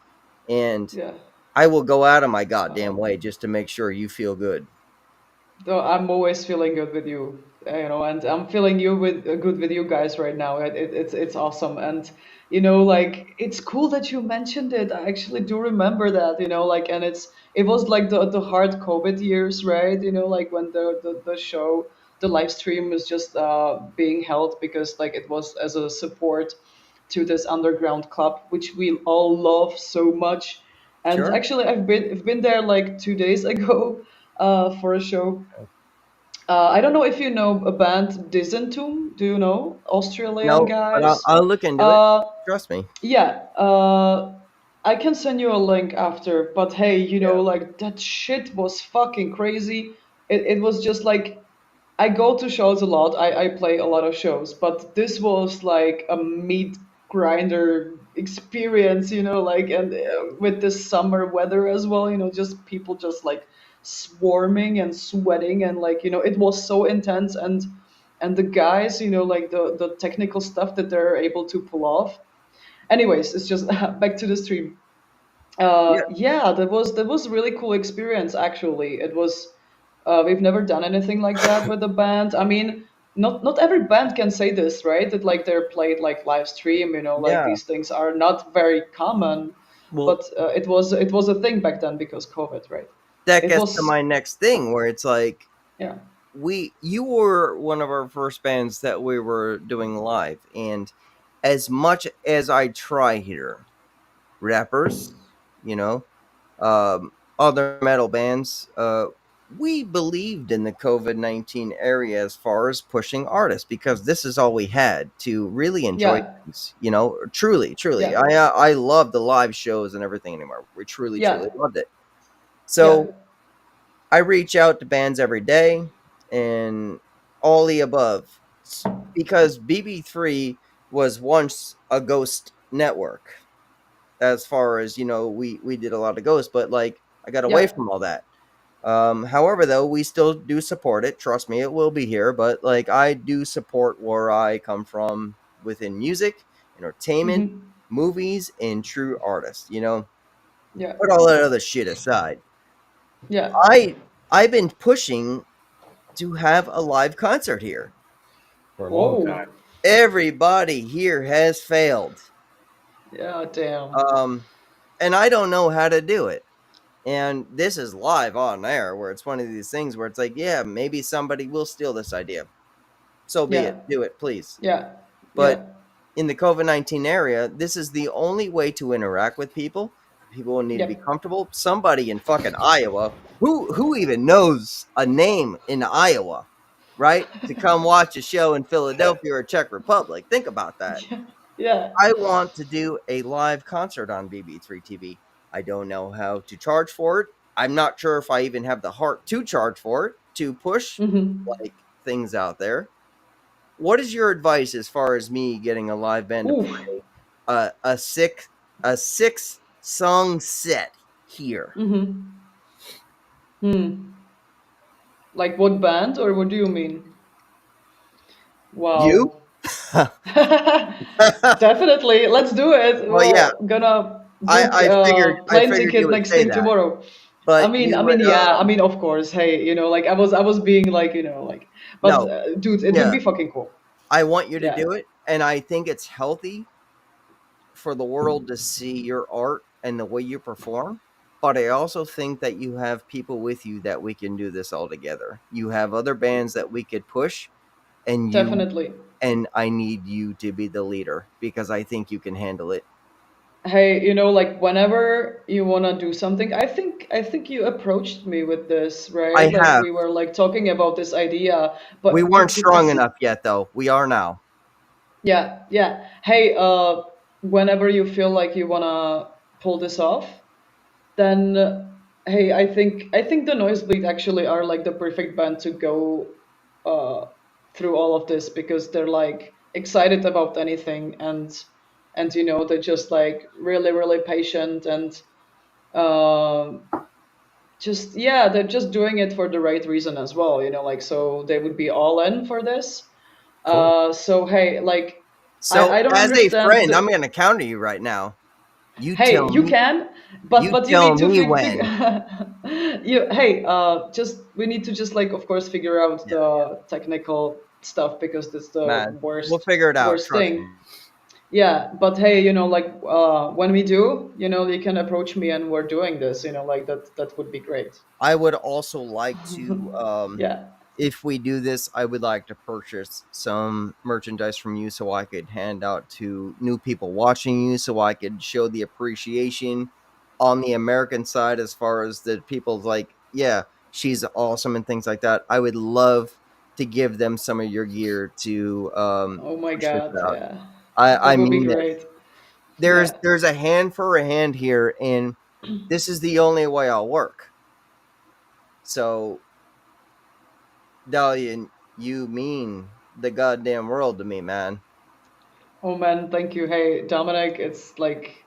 And Yeah. I will go out of my goddamn Uh, way just to make sure you feel good. though I'm always feeling good with you, you know, and I'm feeling you with good with you guys right now. It's awesome, and you know, like it's cool that you mentioned it. I actually do remember that, you know, like, and it was like the hard COVID years, right? You know, like when the show, the live stream was just being held because like it was as a support to this underground club, which we all love so much. And Sure. actually, I've been there like 2 days ago for a show. I don't know if you know a band Dizentum. Do you know Australian No, but guys? I'll look into it. Uh, Trust me. yeah. I can send you a link after. But hey, you Yeah. know, like that shit was fucking crazy. It was just like I go to shows a lot. I play a lot of shows, but this was like a meat grinder experience, you know, like, and with this summer weather as well, you know, just people just like swarming and sweating, and like, you know, it was so intense. And the guys, you know, like the technical stuff that they're able to pull off. Anyways, it's just back to the stream. Yeah. Yeah, that was a really cool experience. Actually, it was. We've never done anything like that with a band. I mean, not every band can say this, right? That like they're played like live stream. You know, like Yeah. these things are not very common. Well, But it was a thing back then because COVID, right? that It gets to was. my next thing where it's like Yeah. you were one of our first bands that we were doing live, and as much as I try here, rappers, you know, other metal bands, we believed in the COVID-19 area as far as pushing artists, because this is all we had to really enjoy Yeah. things, you know, truly. Yeah. I love the live shows and everything anymore. We truly Yeah. loved it. Yeah. So I reach out to bands every day and all the above, because BB3 was once a ghost network. As far as, you know, we did a lot of ghosts, but like I got away Yeah. from all that. However, though, we still do support it. Trust me, it will be here. But like, I do support where I come from within music, entertainment, Hmm. movies, and true artists. Yeah. Put all that other shit aside. Yeah. I've been pushing to have a live concert here. for a long Oh. time. Everybody here has failed. Yeah. Damn. And I don't know how to do it. And this is live on air, where it's one of these things where it's like, yeah, maybe somebody will steal this idea. So be Yeah. it. Do it, please. Yeah. But Yeah. in the COVID-19 area, this is the only way to interact with people. People will need to be Yep. comfortable. Somebody in fucking Iowa, who even knows a name in Iowa, right? To come watch a show in Philadelphia or Czech Republic. Think about that. Yeah. I want to do a live concert on BB3 TV. I don't know how to charge for it. I'm not sure if I even have the heart to charge for it, to push Hmm. like things out there. What is your advice as far as me getting a live band to Ooh. play a six song set here? Hmm. Hmm. Like what band or what do you mean? You? Wow. Definitely. Let's do it. Well, yeah, Well, gonna book I plane figured you ticket would next say thing that, tomorrow. but you would Yeah. I mean, of course. Hey, like I was being like, but no, dude, it would yeah, be fucking cool. I want you to Yeah. do it, and I think it's healthy for the world to see your art and the way you perform. But I also think that you have people with you that we can do this all together. You have other bands that we could push, and Definitely. I need you to be the leader because I think you can handle it. Hey, like whenever you wanna do something, I think you approached me with this, I right? Like have. we were like talking about this idea, We but weren't strong because enough yet, though. We are now. yeah, yeah. Hey, whenever you feel like you wanna pull this off, then hey, I think the Noisebleed actually are like the perfect band to go uh, through all of this because they're like excited about anything and they're just like really really patient and um just yeah they're just doing it for the right reason as well, like so they would be all in for this. Cool. So hey, like So, I don't as a understand friend, the. I'm going to counter you right now. You Hey, tell you me. can, but You but you tell need to me figure. when. Hey, just we need to just like of course figure out Yeah, the technical stuff because that's the man. We'll worst figure it out. worst Trust me. thing. Yeah, but hey, like when we do, you can approach me and we're doing this, like that would be great. I would also like to, Yeah, if we do this, I would like to purchase some merchandise from you so I could hand out to new people watching you, so I could show the appreciation on the American side as far as the people's like, yeah, she's awesome and things like that. I would love to give them some of your gear to oh my push this God, out. yeah, I that would be mean this. great. There's Yeah. there's a hand for a hand here, and this is the only way I'll work. So, Dahlien, you mean the goddamn world to me, man. Oh man, thank you. Hey, Dominic, it's like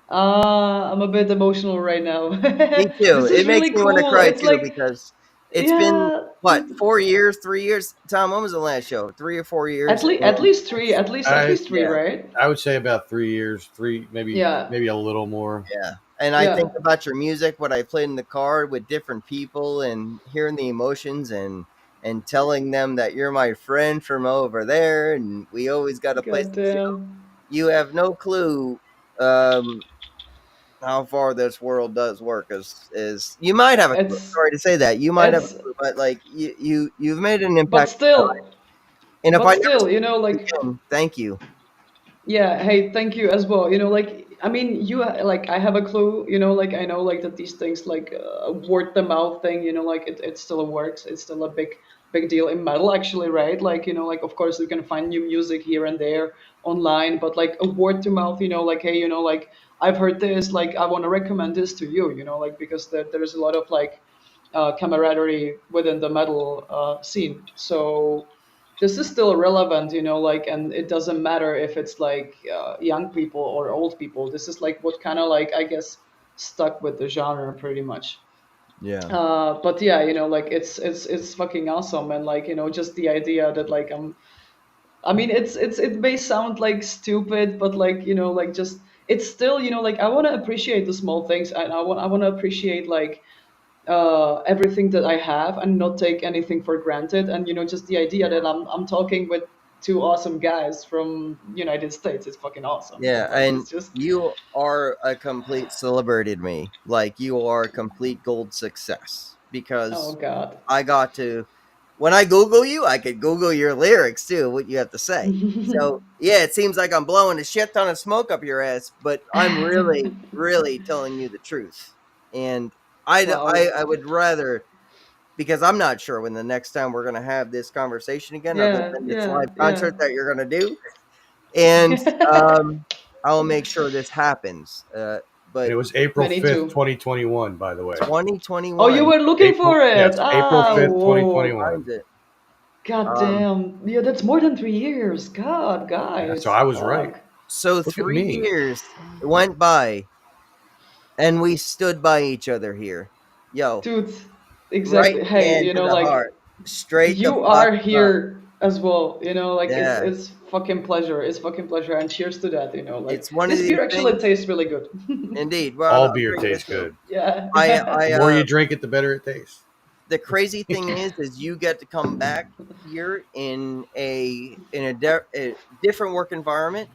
I'm a bit emotional right now. Me too. This It is makes really me want to cool. cry It's too like, because it's been yeah, what 4 years, 3 years. Tom, when was the last show? 3 or 4 years. at And least three, I yeah, right? I would say about 3 years, maybe Yeah, maybe a little more. yeah. And I think yeah, about your music, what I played in the car with different people, and hearing the emotions and telling them that you're my friend from over there, and we always got a place god to chill. damn. You have no clue um, how far this world does work. Is you might have a clue. It's Sorry to say that. You might have a it's clue, but like you've made an but impact. still, And if I never see you like again, thank you. yeah, hey, thank you as well. Like I mean, like I have a clue. Like I know like that these things like word of mouth thing. Like it still works. It's still a big deal in metal actually, right? Like like of course you can find new music here and there online, but like a word to mouth. Like hey, like I've heard this. Like I want to recommend this to you. Like because there's a lot of like camaraderie within the metal scene. So this is still relevant, like, and it doesn't matter if it's like young people or old people. This is like what kind of like, I guess, stuck with the genre pretty much. Yeah. But yeah, like it's fucking awesome, and like just the idea that like I mean, it may sound like stupid, but like like just it's still like I want to appreciate the small things, and I want to appreciate like everything that I have and not take anything for granted, and just the idea that I'm talking with two awesome guys from United States is fucking awesome. Yeah, Like and it's just you are a complete celebrity to me. Like you are a complete gold success oh because god. I got to when I Google you, I could Google your lyrics too, what you have to say. So yeah, it seems like I'm blowing a shit ton of smoke up your ass, but I'm really, really telling you the truth. And Wow. I would rather because I'm not sure when the next time we're gonna have this conversation again, other Yeah, than this yeah, live yeah. concert that you're gonna do. And I'll make sure this happens. And But it was April Many 5th, too. 2021, by the way. Oh, you 2021 were looking for it. Yes, April Ah, 5th, whoa. 2021. finds it. God Um, damn. Yeah, that's more than 3 years. God, Yeah, so guys. I was right. Fuck. so Look at 3 me. years went by, and we stood by each other here. Yo, Dude, right exactly. Hey, hand to the like heart, straight the you fuck are up. here as well. Like it's Yeah, it's fucking pleasure. It's fucking pleasure, and cheers to that. Like it's one of this these beer actually things. tastes really good. Indeed. Well, All I'll beer drink tastes this too. good. Yeah. I The more you drink it, the better it tastes. the crazy thing is you get to come back here in a different work environment,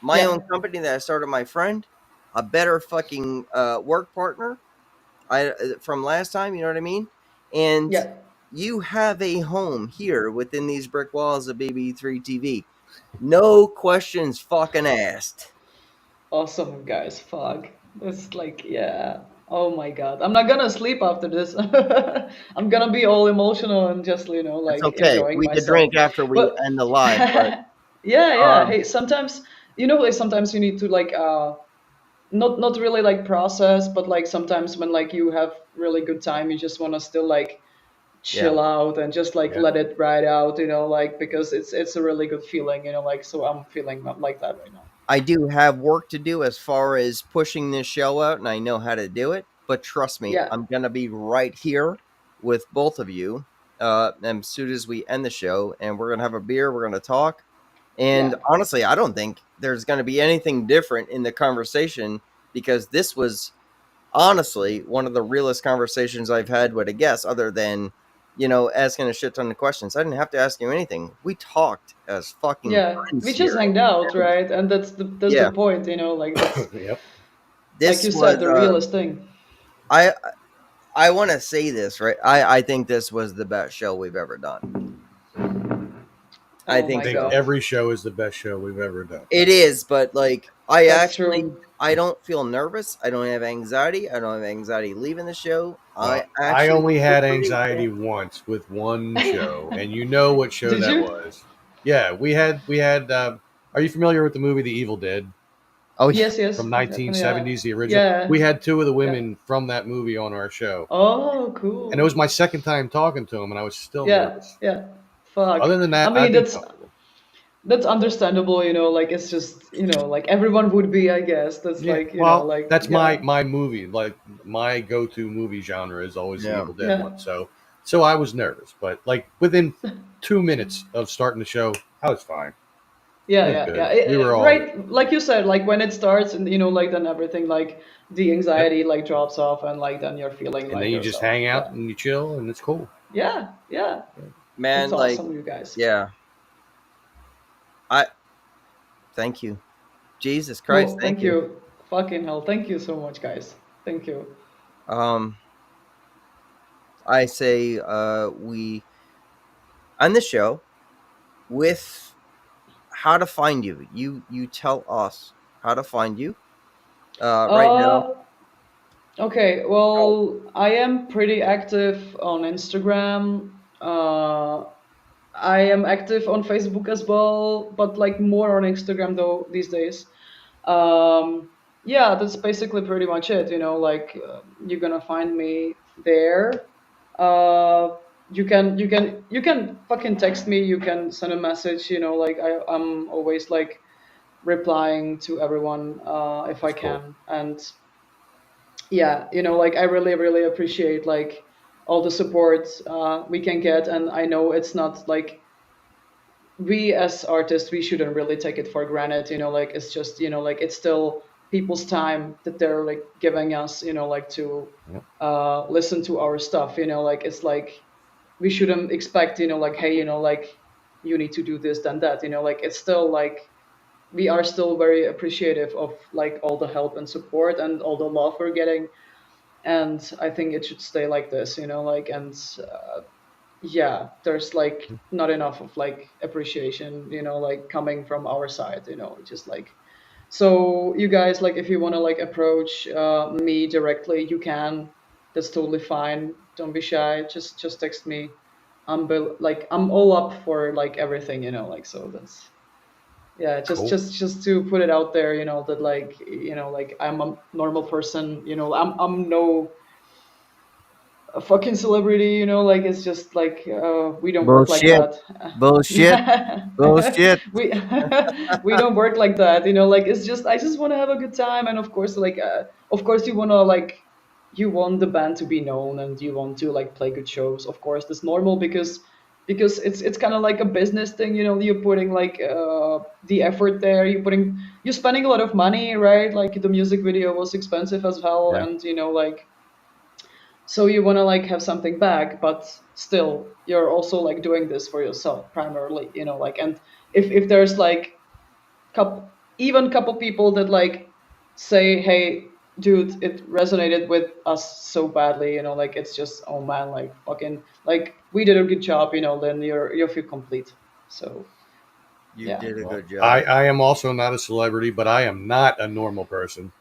my Yeah. own company that I started, my friend, a better fucking work partner. From last time, you know what I mean? And Yeah. you have a home here within these brick walls of BB3 TV. No questions fucking asked. Awesome, guys. Fuck. It's like, yeah. Oh my god. I'm not gonna sleep after this. I'm gonna be all emotional and just, It's like okay. enjoying We could myself. drink after we But end the live, but yeah. um, Hey, sometimes, like sometimes you need to like not really like process, but like sometimes when like you have really good time, you just wanna still like yeah. chill out and just like Yeah. let it ride out, like because it's a really good feeling, like so I'm feeling like that right now. I do have work to do as far as pushing this show out, and I know how to do it. But trust me, Yeah. I'm gonna be right here with both of you as soon as we end the show, and we're gonna have a beer. We're gonna talk, and Yeah. honestly, I don't think there's gonna be anything different in the conversation because this was honestly one of the realest conversations I've had with a guest, other than asking a shit ton of questions. I didn't have to ask you anything. We talked as fucking Yeah, we friends just here. hanged out, right? And that's the Yeah, point, like that's Yep. like this you said, was the realest thing. I I want to say this, right? I think this was the best show we've ever done. I Oh I think my think so. god, every show is the best show we've ever done. It is, but like that's true. I don't feel nervous. I don't have anxiety. I don't have anxiety leaving the show. I Well, I actually only feel had pretty anxiety excited. once with one show, and you know what show Did that you? was. Yeah, we had. Are you familiar with the movie The Evil Dead Oh yeah, Yes, yes, from yeah, 1970s, the original? yeah, We had two of the yeah. women from that movie on our show, Oh, and it was cool. my second time talking to them, and I was still Yeah, nervous. yeah. Fuck. Other than I that, mean, I've been that's comfortable. that's understandable, like it's just, like everyone would be, I guess. That's Yeah, like, well, like that's my yeah, my movie. Like my go-to movie genre is always the yeah. Evil Dead yeah. one. So I was nervous, but like within 2 minutes of starting the show, I was fine. Yeah, It was yeah, yeah. good. We were all good. Right, like you said, like when it starts, and like then everything, like the Yep. anxiety, like drops off, and like then you're feeling And like then you just yourself. hang out Yeah, and you chill, and it's cool. yeah, yeah. It's Man, like awesome, you guys. yeah. I thank you. Jesus Christ, Cool. thank Thank you. you. Fucking hell. Thank you so much, guys. Thank you. Um I say we end the show with how to find you. You tell us how to find you. Right now. Uh, okay. Oh, Well, I am pretty active on Instagram. I am active on Facebook as well, but like more on Instagram though these days. Um, yeah, that's basically pretty much it. Like you're gonna find me there. Uh, you can fucking text me. You can send a message. Like I'm always like replying to everyone if I That's cool. can. And yeah, like I really, really appreciate like all the support we can get, and I know it's not like we as artists we shouldn't really take it for granted. Like it's just like it's still people's time that they're like giving us. Like to listen to our stuff. Like it's like we shouldn't expect like hey like you need to do this then that. Like it's still like we are still very appreciative of like all the help and support and all the love we're getting, and I think it should stay like this. Like and yeah, there's like not enough of like appreciation like coming from our side. Just like, so you guys, like if you want to like approach me directly, you can. That's totally fine. Don't be shy. Just text me. Like I'm all up for like everything. Like so that's yeah. Just Cool. just to put it out there. That like like I'm a normal person. I'm no a fucking celebrity. Like it's just like we don't work like Bullshit. that. Bullshit. Bullshit. we we don't work like that. Like it's just I just want to have a good time, and of course like of course you want to like you want the band to be known and you want to like play good shows. Of course that's normal because it's kind of like a business thing. You're putting like the effort there, you're spending a lot of money, right? Like the music video was expensive as hell. Yeah. And like so you want to like have something back, but still you're also like doing this for yourself primarily. Like, and if there's like couple people that like say, hey dude, it resonated with us so badly, like it's just, oh man, like fucking like we did a good job, then you feel complete. So You Yeah. did a good job. I am also not a celebrity, but I am not a normal person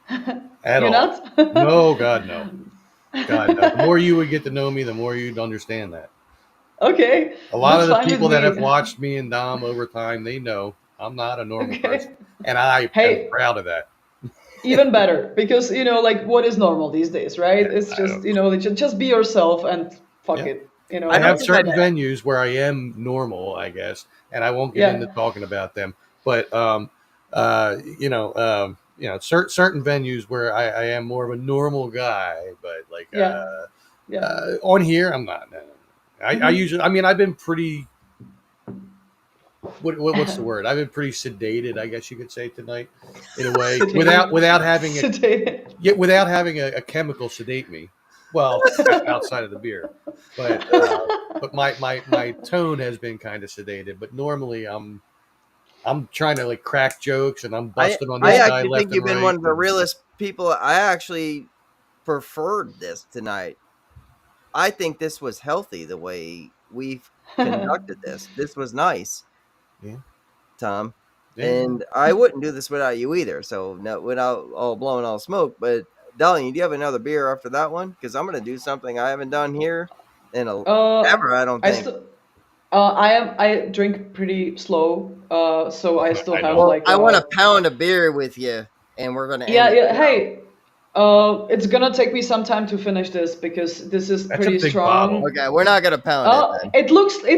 at you're all. not. No, God, no. God, no. The more you would get to know me, the more you'd understand that. Okay, A lot that's of the fine with people that me. have watched me and Dom over time, they know I'm not a normal Okay. person. And I Hey. am proud of that. Even better, because like what is normal these days, right? Yeah, It's I just don't- just be yourself and fuck Yeah. it. I don't have think certain I'd- venues where I am normal, I guess, and I won't get Yeah. into talking about them. But certain venues where I am more of a normal guy. But like Yeah. on here, I'm not. No. I Mhm. usually, I mean, I've been pretty. What's the word? I've been pretty sedated, I guess you could say, tonight, in a way, Sedated. without having a Sedated. without having a chemical sedate me. Well, outside of the beer, but my tone has been kind of sedated. But normally I'm trying to like crack jokes and I'm busting on this I guy actually left think you've and been right. one of the realest people. I actually preferred this tonight. I think this was healthy the way we've conducted this. This was nice. Yeah. Tom. Yeah. And I wouldn't do this without you either. So no, without all blowing all smoke. But Dahlien, do you have another beer after that one? Because I'm going to do something I haven't done here in ever. I don't I think. still I drink pretty slow, so I still I have know. like I want a pound of beer with you, and we're going to. yeah. Hey, it's gonna take me some time to finish this because this is That's a pretty big strong. bottle. Okay, we're not going to pound it then. It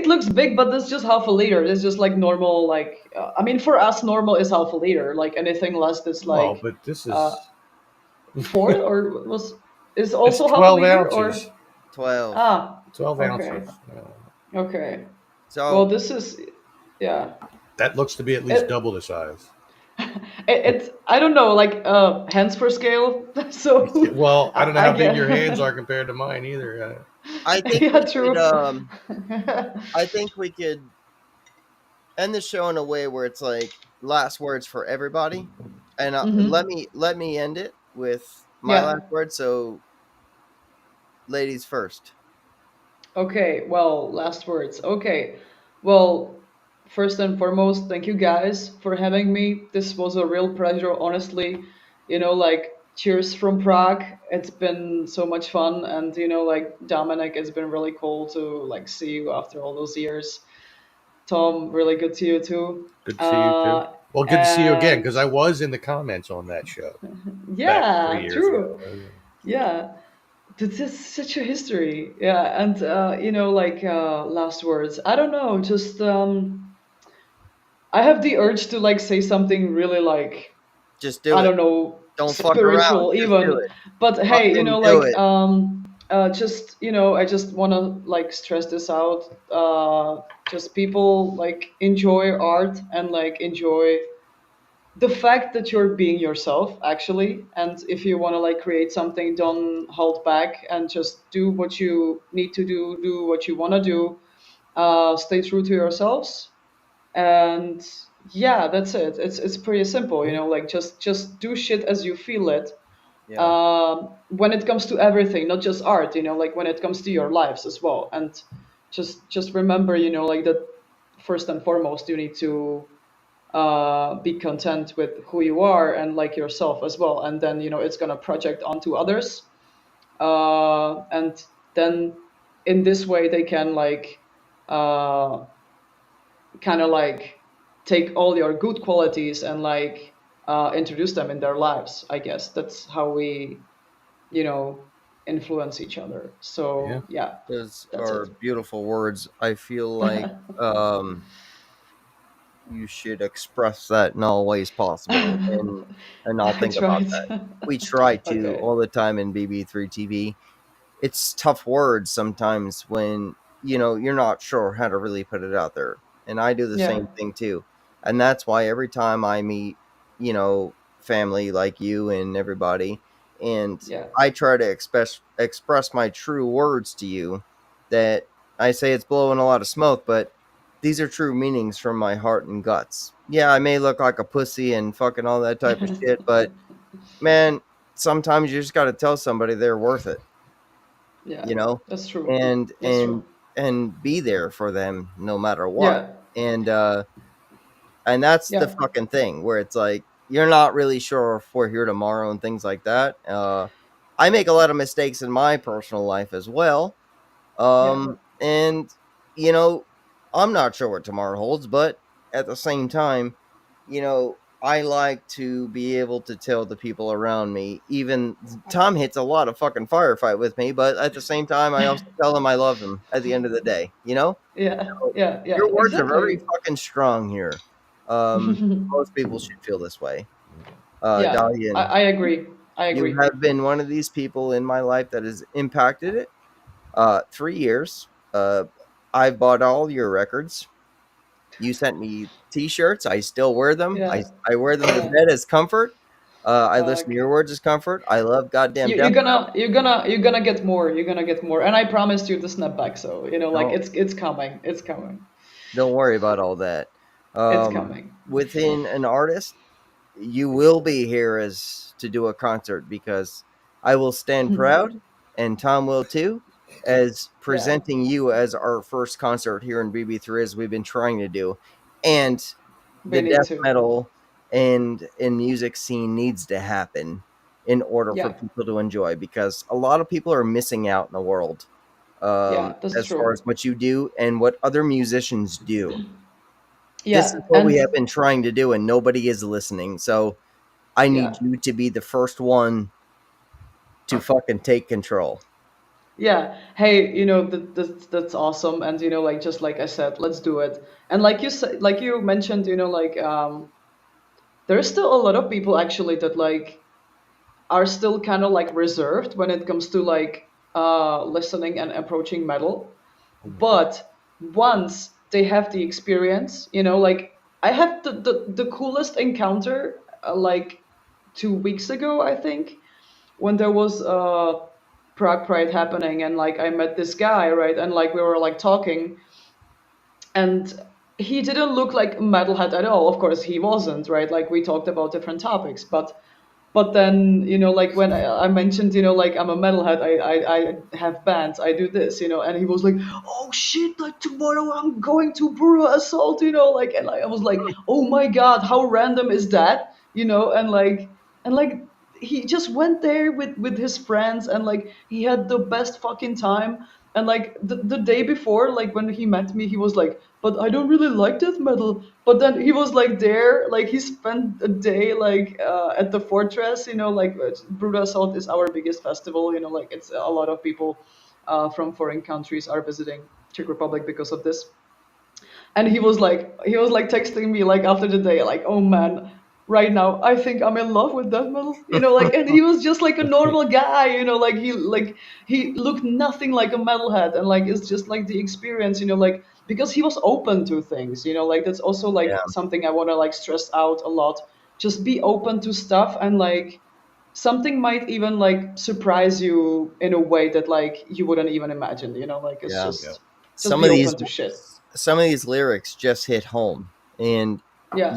looks big, but that's just half a liter. It's just like normal. Like I mean, for us, normal is half a liter. Like anything less, that's Well, like but this is 4 or is it's also half a 12 liter ounces. or 12. 12 Okay. ounces. Okay. So Well, this is yeah. That looks to be at least It- double the size. It's I don't know, like hands per scale. So Well, I don't know how big get- your hands are compared to mine either. I think Yeah, we true. could, I think we could end the show in a way where it's like last words for everybody, and Mhm. let me end it with my Yeah. last word. So, ladies first. Okay, well, last words. Okay. Well, first and foremost, thank you guys for having me. This was a real pleasure, honestly. Like, cheers from Prague. It's been so much fun. And, like, Dominic, it's been really cool to, like, see you after all those years. Tom, really good to you, too. Good to see you too. Well, good to see you again and- because I was in the comments on that show. Yeah, back 3 years true. ago. Yeah. This is such a history. Yeah. And, like, last words. I don't know. Just, I have the urge to, like, say something really, like, Just do I it. don't know. Don't fuck around. spiritual Just do even. it. But hey, Fucking do it. just I just want to like stress this out. Just people like enjoy art and like enjoy the fact that you're being yourself actually, and if you want to like create something, don't hold back and just do what you need to do what you want to do. Stay true to yourselves, and yeah, that's it. It's pretty simple, like just do shit as you feel it. Yeah. When it comes to everything, not just art, like when it comes to your lives as well. And just remember, like that first and foremost you need to be content with who you are and like yourself as well, and then it's gonna project onto others, and then in this way they can like kind of like take all your good qualities and like introduce them in their lives. I guess that's how we influence each other. So yeah, Those that's are it. beautiful words. I feel like you should express that in all ways possible, and I'll I think about that. tried. We try to Okay. all the time in BB3 TV. It's tough words sometimes when you're not sure how to really put it out there, and I do the Yeah. same thing too. And that's why every time I meet family like you and everybody, and Yeah. I try to express my true words to you, that I say it's blowing a lot of smoke, but these are true meanings from my heart and guts. Yeah, I may look like a pussy and fucking all that type of shit, but man, sometimes you just got to tell somebody they're worth it, Yeah. you know, That's true. and That's true. and be there for them no matter what. Yeah. And that's the Yeah. fucking thing where it's like you're not really sure if we're here tomorrow and things like that. I make a lot of mistakes in my personal life as well. Yeah. And you know, I'm not sure what tomorrow holds, but at the same time, I like to be able to tell the people around me. Even Tom hits a lot of fucking firefight with me, but at the same time, I also tell him I love him at the end of the day. Yeah. So Yeah. Yeah. your words are very Exactly. fucking strong here. Most people should feel this way. Yeah. Dahlien, I agree. I you agree. have been one of these people in my life that has impacted it. 3 years. I've bought all your records. You sent me T-shirts. I still wear them. Yeah. I wear them to Yeah. bed as comfort. I listen to Okay. your words as comfort. I love goddamn You're death gonna metal. you're gonna get more. You're gonna get more. And I promised you the snapback. So like Don't it's coming. It's coming. don't worry about all that. It's coming. Within an artist, you will be here as to do a concert because I will stand proud, and Tom will too, as Yeah. presenting you as our first concert here in BB3 as we've been trying to do. And We the need death to. metal and music scene needs to happen in order for Yeah. people to enjoy, because a lot of people are missing out in the world, Yeah. That's as far true. as what you do and what other musicians do. This is Yeah. what we And have been trying to do, and nobody is listening. So I need yeah. you to be the first one to fucking take control. Yeah. Hey, that's awesome. And like just like I said, let's do it. And like you said, like you mentioned, like there's still a lot of people actually that like are still kind of like reserved when it comes to like listening and approaching metal. But once they have the experience, like I had the coolest encounter like 2 weeks ago, I think, when there was Prague Pride happening, and like I met this guy, right, and like we were like talking, and he didn't look like a metalhead at all. Of course, he wasn't, right? Like we talked about different topics, but then like when I mentioned like I'm a metalhead, I have bands, I do this, and he was like, oh shit, like tomorrow I'm going to Brutal Assault, like, and I was like, oh my god, how random is that, and like he just went there with his friends, and like he had the best fucking time. And like the day before, like when he met me, he was like, but I don't really like death metal. But then he was like there, like he spent a day like at the fortress, like Brutal Assault is our biggest festival, like it's a lot of people from foreign countries are visiting Czech Republic because of this. And he was like texting me like after the day, like, oh man, right now I think I'm in love with death metal, like, and he was just like a normal guy, he looked nothing like a metalhead, and like it's just like the experience, like because he was open to things, like that's also like Yeah. something I want to like stress out a lot. Just be open to stuff, and like something might even like surprise you in a way that like you wouldn't even imagine, like it's Yeah. Yeah. just Some be of these open to shit. some of these lyrics just hit home, and Yeah.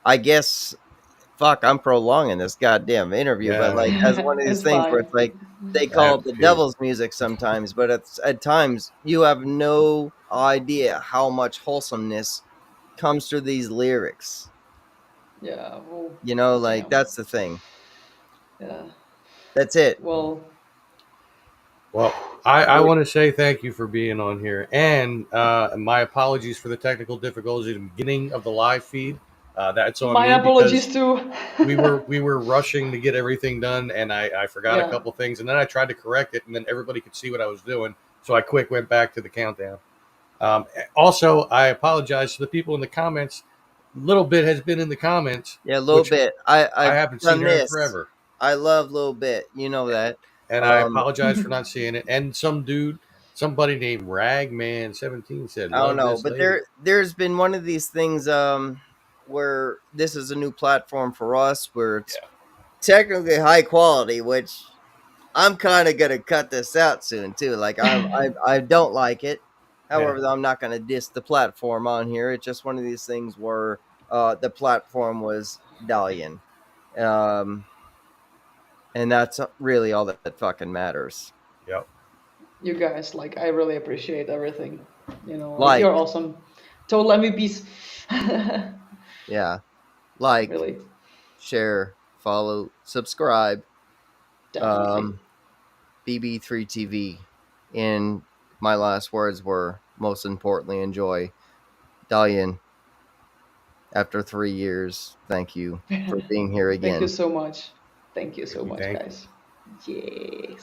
I guess, fuck, I'm prolonging this goddamn interview, but Yeah. like as one of these It's things where fine. it's like they I call have it to the pee. devil's music sometimes, but at times you have no idea how much wholesomeness comes through these lyrics. Yeah. Well, Like damn. that's the thing. Yeah. That's it. Well, Well, I want to say thank you for being on here, and my apologies for the technical difficulties at the beginning of the live feed. That's on my me apologies because too. we were rushing to get everything done, and I forgot a Yeah. couple things, and then I tried to correct it, and then everybody could see what I was doing, so I quick went back to the countdown. Also, I apologize to the people in the comments. Little bit has been in the comments, Yeah, a little which bit. I I've haven't seen done her in this. forever. I love little bit. You know that. And I Um, apologize for not seeing it. And somebody named Ragman17 said, I don't "Love know, this but lady." there's been one of these things where this is a new platform for us where it's Yeah. technically high quality, which I'm kind of gonna cut this out soon too. Like I don't like it. Yeah. However, I'm not gonna diss the platform on here. It's just one of these things where the platform was Dahlien. Um, and that's really all that fucking matters. Yep. You guys, like, I really appreciate everything. Like, You're awesome. Total MVPs. yeah, like, Really, share, follow, subscribe. definitely. BB3 TV. And my last words were most importantly, enjoy. Dahlien, after 3 years, thank you for being here Thank you again. so much. Thank you so much, Thank you. guys. Yes.